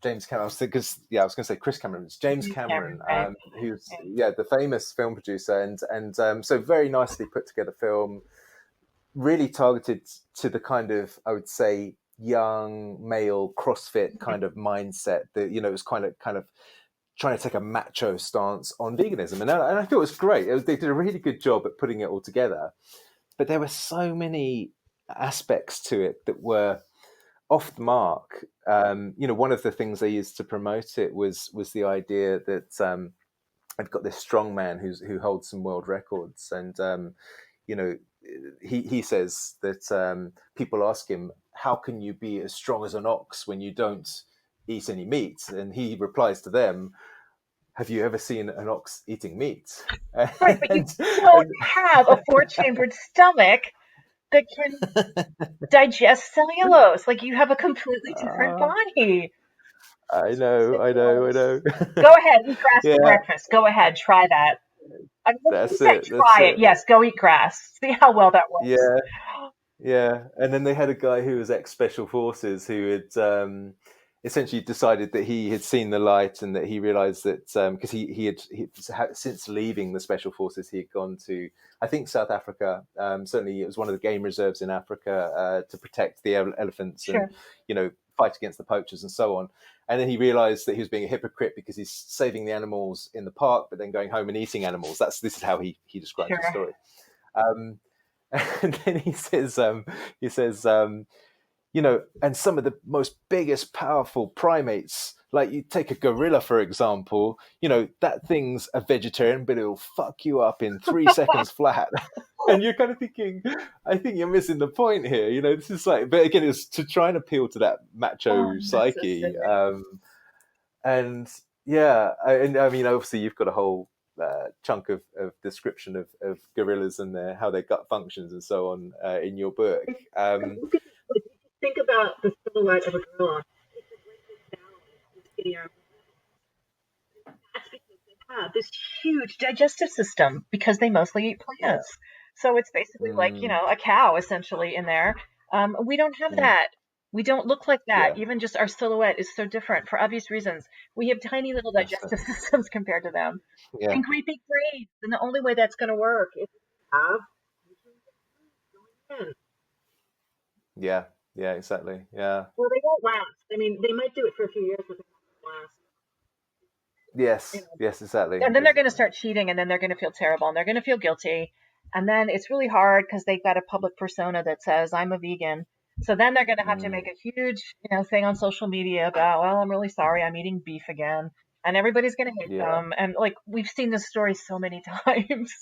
James Cameron. I was going to say Chris Cameron. It's James Cameron, Cameron, right? who's Yeah. the famous film producer, and so very nicely put together film, really targeted to the kind of, I would say, young male CrossFit kind of mindset that it was kind of trying to take a macho stance on veganism, and I thought it was great. They did a really good job at putting it all together, but there were so many aspects to it that were off the mark. One of the things they used to promote it was the idea that I've got this strong man who holds some world records, and you know, he says that people ask him, "How can you be as strong as an ox when you don't eat any meat?" And he replies to them, "Have you ever seen an ox eating meat?" Right, but you and, don't and have a four-chambered stomach that can digest cellulose. Like you have a completely different uh, body. I It's know, I know, I ridiculous. know. Go ahead, eat grass for Yeah, breakfast. Go ahead, try that. I mean, when you that's say it. That's try it, it. yes, go eat grass. See how well that works. Yeah, yeah, and then they had a guy who was ex-special forces who had essentially decided that he had seen the light, and that he realised that because since leaving the special forces, he had gone to, I think, South Africa. Certainly, it was one of the game reserves in Africa to protect the elephants and Sure, fight against the poachers and so on. And then he realised that he was being a hypocrite because he's saving the animals in the park, but then going home and eating animals. This is how he describes the sure. story. Um, and then he says, and some of the most biggest powerful primates, like you take a gorilla, for example, that thing's a vegetarian, but it'll fuck you up in 3 seconds flat. And you're kind of thinking, I think you're missing the point here. This is like, but again, it's to try and appeal to that Oh, macho that's so psyche. silly. And yeah, and I mean, obviously, you've got a whole chunk of description of gorillas and how their gut functions and so on in your book. Look at like, think about the silhouette of a gorilla. It's a great big valley with skinny arms. That's because they have this huge digestive system because they mostly eat Yeah. plants. So it's basically like, Mm, a cow essentially in there. We don't have mm, that. We don't look like that. yeah, Even just our silhouette is so different for obvious reasons. We have tiny little digestive absolutely. systems compared to them Yeah, and great big brains. And the only way that's going to work is if you have going in. yeah, yeah, exactly. Yeah. Well, they won't last. I mean, they might do it for a few years, but they won't last. You Yes, know, yes, exactly. and then they're going to start cheating, and then they're going to feel terrible, and they're going to feel guilty, and then it's really hard because they've got a public persona that says I'm a vegan. So then they're going to have to Mm, make a huge, thing on social media about, well, I'm really sorry, I'm eating beef again, and everybody's going to hate yeah. them. And like we've seen this story so many times.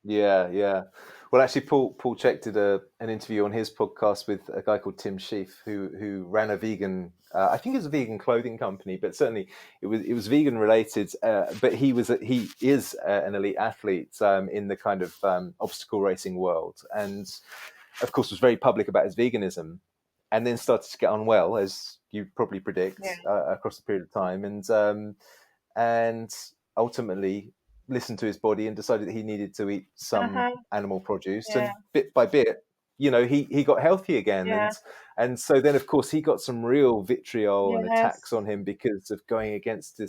Yeah, yeah. Well, actually, Paul Check did an interview on his podcast with a guy called Tim Sheaf, who ran a vegan. I think it's a vegan clothing company, but certainly it was vegan related. But he is an elite athlete in the kind of obstacle racing world, and of course was very public about his veganism, and then started to get unwell, as you probably Yeah. predict, across a period of time, and ultimately listened to his body and decided that he needed to eat some Uh-huh. animal produce, Yeah. and bit by bit, he got healthy again, Yeah. and so then of course he got some real vitriol and attacks Yes. on him because of going against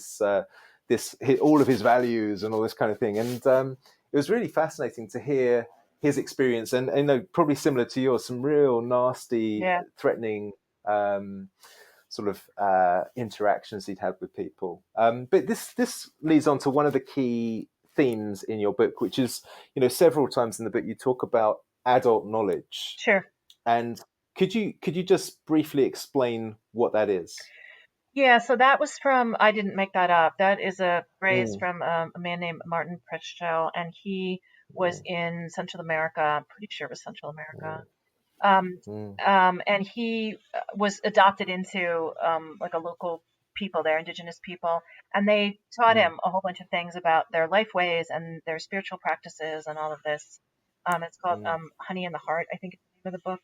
all of his values and all this kind of thing. And it was really fascinating to hear his experience, and probably similar to yours, some real nasty, Yeah. threatening sort of interactions he'd had with people. But this leads on to one of the key themes in your book, which is, several times in the book you talk about adult knowledge. Sure. And could you just briefly explain what that is? Yeah, so that was from, I didn't make that up. That is a phrase Mm, from a man named Martin Prechtschel, and he was mm, in Central America. I'm pretty sure it was Central America. mm, Um, mm, and he was adopted into like a local people there, indigenous people, and they taught mm, him a whole bunch of things about their life ways and their spiritual practices and all of this. It's called mm. Honey in the Heart, I think is the name of the book.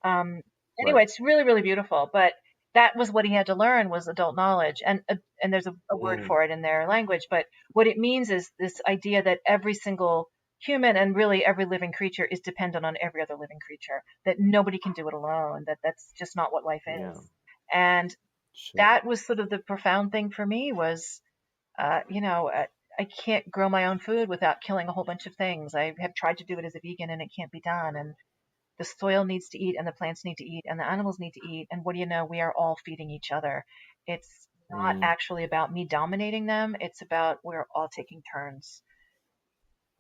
Um, Right. anyway, it's really, really beautiful. But that was what he had to learn was adult knowledge, and there's a word Mm, for it in their language. But what it means is this idea that every single human and really every living creature is dependent on every other living creature, that nobody can do it alone, that that's just not what life yeah. is. And Sure. that was sort of the profound thing for me was, I can't grow my own food without killing a whole bunch of things. I have tried to do it as a vegan and it can't be done. And the soil needs to eat and the plants need to eat and the animals need to eat. And what do you know? We are all feeding each other. It's not Mm, actually about me dominating them. It's about we're all taking turns.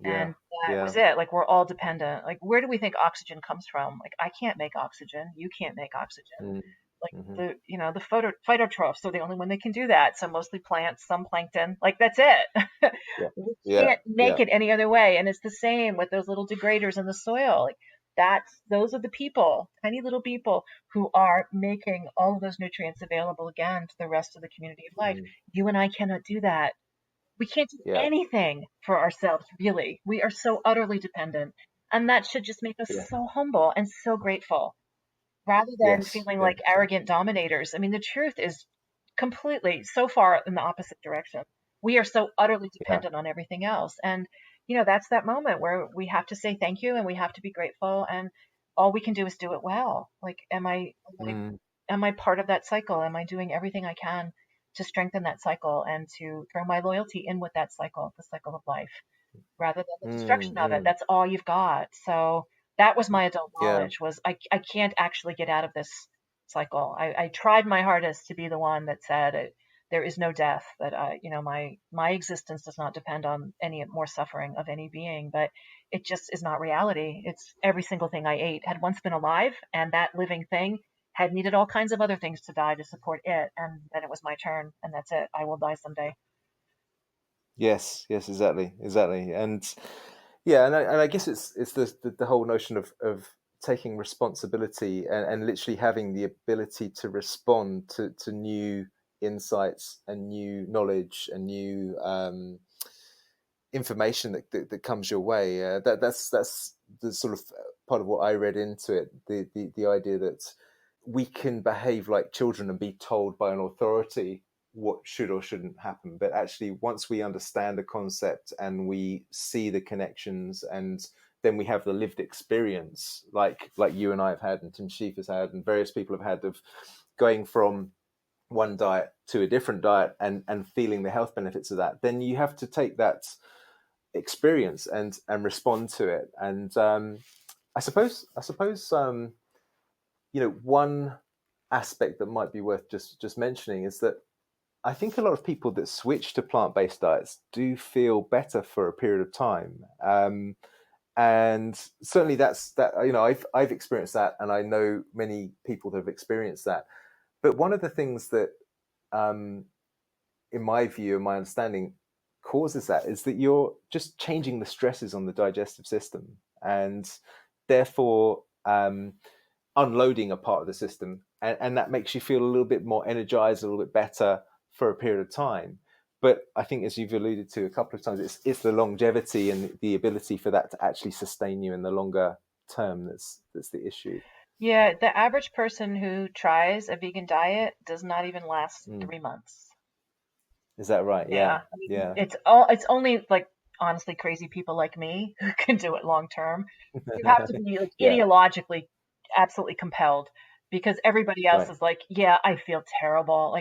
yeah. And that Yeah. was it. Like we're all dependent. Like where do we think oxygen comes from? Like I can't make oxygen. You can't make oxygen. Mm, Like hmm. the phytotrophs are the only one that can do that. So mostly plants, some plankton. Like that's it. Yeah. We Yeah. can't make Yeah. it any other way. And it's the same with those little degraders in the soil. Like those are the people, tiny little people who are making all of those nutrients available again to the rest of the community of life. Mm, You and I cannot do that. We can't do yeah. anything for ourselves, really. We are so utterly dependent. And that should just make us Yeah. so humble and so grateful rather than Yes. feeling Yeah. like arrogant dominators. I mean, the truth is completely so far in the opposite direction. We are so utterly Yeah. dependent on everything else. And, that's that moment where we have to say thank you and we have to be grateful. And all we can do is do it well. Like, Mm, am I part of that cycle? Am I doing everything I can to strengthen that cycle and to throw my loyalty in with that cycle, the cycle of life, rather than the mm, destruction of it? mm, That's all you've got. So that was my adult yeah. knowledge was I can't actually get out of this cycle. I tried my hardest to be the one that said there is no death, that my existence does not depend on any more suffering of any being, but it just is not reality. It's every single thing I ate had once been alive, and that living thing had needed all kinds of other things to die to support it, and then it was my turn, and that's it. I will die someday. Yes. Yes. Exactly. Exactly. And yeah, and I guess it's the whole notion of taking responsibility and literally having the ability to respond to new insights and new knowledge and new information that comes your way. That's the sort of part of what I read into it. The idea that we can behave like children and be told by an authority what should or shouldn't happen, but actually once we understand the concept and we see the connections, and then we have the lived experience like you and I have had and Tim Sheaf has had and various people have had of going from one diet to a different diet and feeling the health benefits of that, then you have to take that experience and respond to it. And I suppose one aspect that might be worth just mentioning is that I think a lot of people that switch to plant-based diets do feel better for a period of time. And certainly that I've experienced that, and I know many people that have experienced that. But one of the things that um, in my view and my understanding causes that is that you're just changing the stresses on the digestive system, and therefore unloading a part of the system, and that makes you feel a little bit more energized, a little bit better for a period of time. But I think, as you've alluded to a couple of times, it's the longevity and the ability for that to actually sustain you in the longer term that's the issue. Yeah, the average person who tries a vegan diet does not even last Mm. 3 months. Is that right? Yeah. Yeah, I mean, Yeah. it's only like honestly crazy people like me who can do it long term. You have to be like Yeah. ideologically absolutely compelled because everybody else Right. is like, yeah, I feel terrible.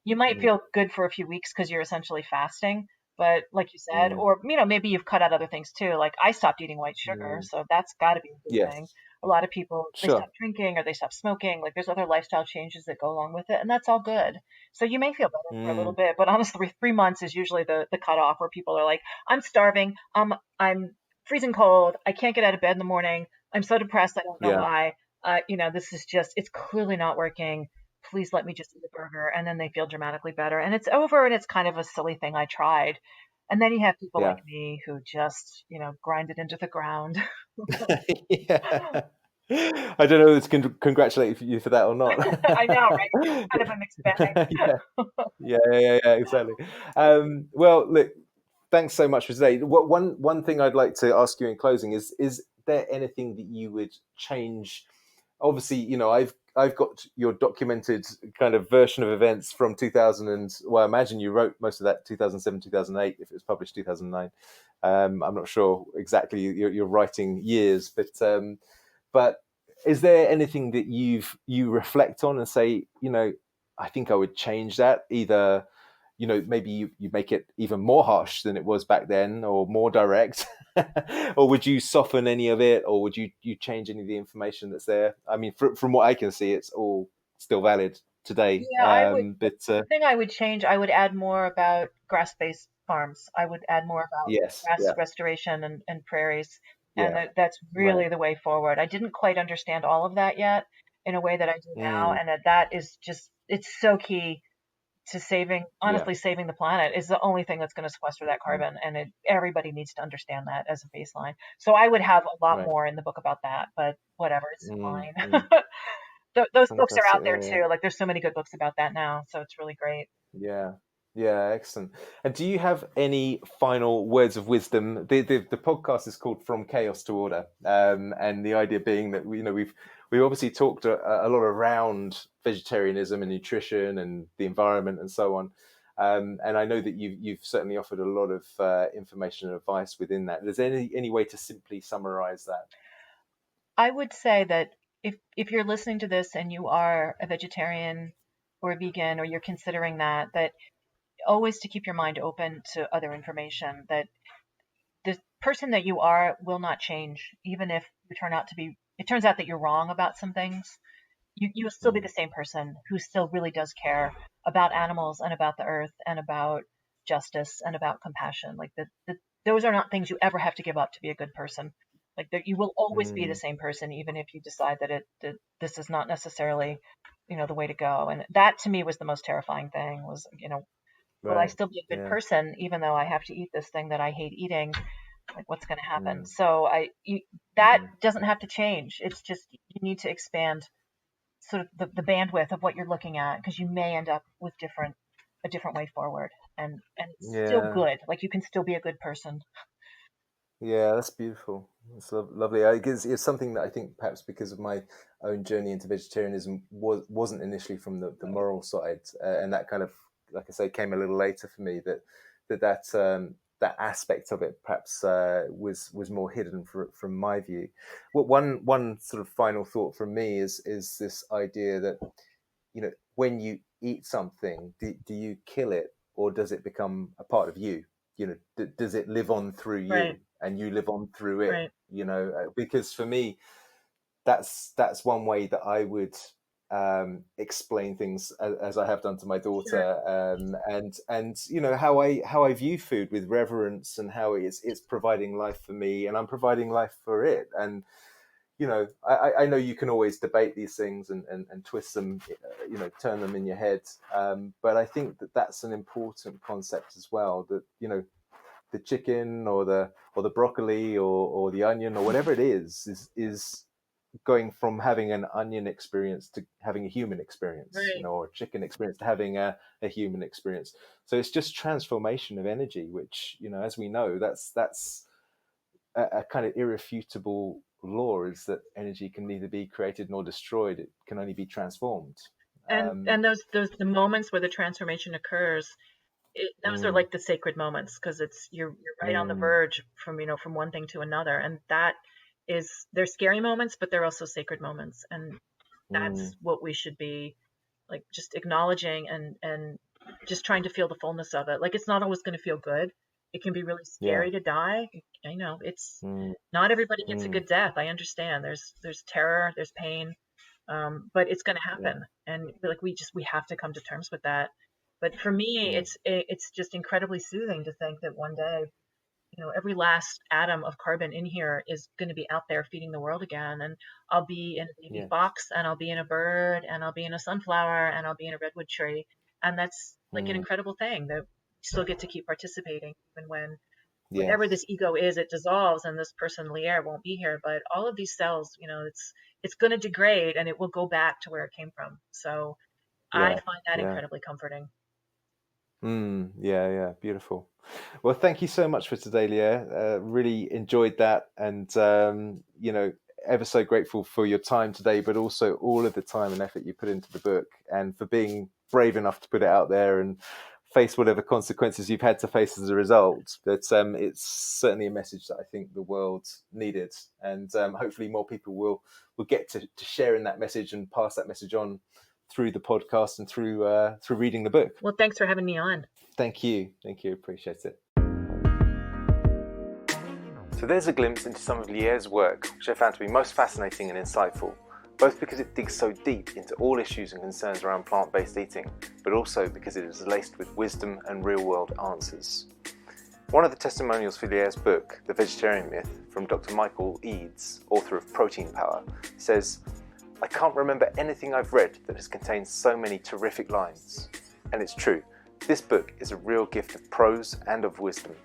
You might Mm. feel good for a few weeks because you're essentially fasting, But like you said, Mm. or maybe you've cut out other things too. Like I stopped eating white sugar, Mm. so that's got to be a good thing. Yes. A lot of people, they Sure. stop drinking or they stop smoking. Like there's other lifestyle changes that go along with it, and that's all good. So you may feel better for a little Mm. bit, but honestly, 3 months is usually the cutoff where people are like, I'm starving, I'm freezing cold, I can't get out of bed in the morning, I'm so depressed, I don't know Yeah. why. This is just, it's clearly not working. Please let me just eat a burger. And then they feel dramatically better. And it's over and it's kind of a silly thing I tried. And then you have people like Yeah. me who just, grind it into the ground. Yeah. I don't know if it's congratulate you for that or not. I know, right? Kind of a mixed bag. Yeah. Yeah, exactly. Well, look, thanks so much for today. One thing I'd like to ask you in closing is there anything that you would change? Obviously, I've got your documented kind of version of events from 2000 I imagine you wrote most of that 2007, 2008, if it was published 2009. I'm not sure exactly your writing years, but is there anything that you reflect on and say, I think I would change that, either maybe you make it even more harsh than it was back then, or more direct, or would you soften any of it, or would you change any of the information that's there? I mean, from what I can see, it's all still valid today. Yeah, I would. But The thing I would change, I would add more about grass-based farms. I would add more about yes, grass yeah, restoration and prairies, and yeah, that's right, really the way forward. I didn't quite understand all of that yet in a way that I do now, mm, and that is just, it's so key to yeah, honestly, saving the planet is the only thing that's going to sequester that mm, carbon, and everybody needs to understand that as a baseline. So I would have a lot right, more in the book about that, but whatever, it's fine. mm. Those books are Fantastic, out there yeah, too. Like there's so many good books about that now, so it's really great. yeah. Yeah, excellent. And do you have any final words of wisdom? The podcast is called From Chaos to Order, and the idea being that we obviously talked a lot around vegetarianism and nutrition and the environment and so on. And I know that you've certainly offered a lot of information and advice within that. Is there any way to simply summarize that? I would say that if you're listening to this and you are a vegetarian or a vegan or you're considering that always to keep your mind open to other information, that the person that you are will not change, even if it turns out that you're wrong about some things. You'll still be Mm, the same person who still really does care about animals and about the earth and about justice and about compassion. Like those are not things you ever have to give up to be a good person. Like that, you will always be the mm, same person, even if you decide that this is not necessarily, the way to go. And that to me was the most terrifying thing. Was, will I right. still be a good Yeah. person even though I have to eat this thing that I hate eating? Like what's going to happen? Mm, So that mm, doesn't have to change. It's just you need to expand sort of the bandwidth of what you're looking at, because you may end up with a different way forward, and it's still yeah. good. Like you can still be a good person. Yeah, that's beautiful. That's lovely. It's something that I think perhaps because of my own journey into vegetarianism wasn't initially from the moral side, and that kind of, like I say, came a little later for me. That aspect of it perhaps was more hidden from my view. One sort of final thought from me is this idea that when you eat something, do you kill it, or does it become a part of you? Does it live on through Right, you and you live on through it? right. Because for me, that's one way that I would explain things, as I have done to my Sure. daughter, and how I view food with reverence, and how it's providing life for me and I'm providing life for it. And I know you can always debate these things and twist them, turn them in your head. But I think that's an important concept as well. That the chicken or the broccoli or the onion or whatever it is going from having an onion experience to having a human experience, Right. or a chicken experience to having a human experience. So it's just transformation of energy, which as we know, that's a kind of irrefutable law, is that energy can neither be created nor destroyed. It can only be transformed. And those the moments where the transformation occurs, those are Mm, like the sacred moments, because you're right on the mm, verge from one thing to another, and they're scary moments, but they're also sacred moments, and mm, that's what we should be like just acknowledging and just trying to feel the fullness of it. Like it's not always going to feel good, It can be really Yeah. scary to die. I know it's Mm, not everybody gets a mm, good death. I understand. There's terror, there's pain, but it's going to yeah. happen, and like we have to come to terms with that. But for me, Mm, it's just incredibly soothing to think that one day, every last atom of carbon in here is going to be out there feeding the world again, and I'll be in a baby yeah. fox, and I'll be in a bird, and I'll be in a sunflower, and I'll be in a redwood tree, and that's like an Mm, incredible thing that we still get to keep participating, even when whatever yes. this ego is, it dissolves, and this person Lierre won't be here. But all of these cells, it's going to degrade, and it will go back to where it came from. So I Yeah. find that Yeah. incredibly comforting. Yeah, yeah, beautiful. Well, thank you so much for today, Leah. Really enjoyed that, and ever so grateful for your time today, but also all of the time and effort you put into the book, and for being brave enough to put it out there and face whatever consequences you've had to face as a result. But it's certainly a message that I think the world needed, and hopefully more people will get to share in that message and pass that message on through the podcast and through reading the book. Well, thanks for having me on. Thank you, appreciate it. So there's a glimpse into some of Lierre's work, which I found to be most fascinating and insightful, both because it digs so deep into all issues and concerns around plant-based eating, but also because it is laced with wisdom and real-world answers. One of the testimonials for Lierre's book, The Vegetarian Myth, from Dr. Michael Eads, author of Protein Power, says, "I can't remember anything I've read that has contained so many terrific lines." And it's true, this book is a real gift of prose and of wisdom.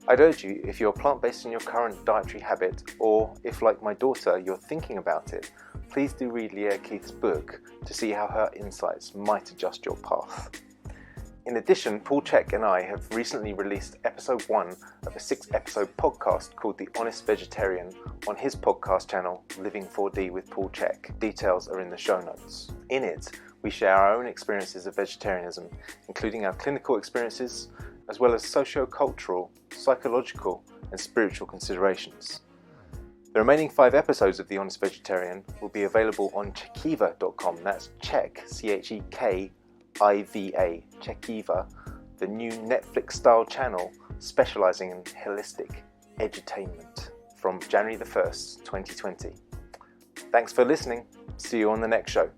I'd urge you, if you're plant-based in your current dietary habit, or if, like my daughter, you're thinking about it, please do read Lierre Keith's book to see how her insights might adjust your path. In addition, Paul Chek and I have recently released episode 1 of a 6-episode podcast called The Honest Vegetarian on his podcast channel, Living 4D with Paul Chek. Details are in the show notes. In it, we share our own experiences of vegetarianism, including our clinical experiences, as well as socio-cultural, psychological, and spiritual considerations. The remaining 5 episodes of The Honest Vegetarian will be available on Chekiva.com. That's Chek, ChekIva, Chekiva, the new Netflix-style channel specialising in holistic edutainment from January the 1st, 2020. Thanks for listening. See you on the next show.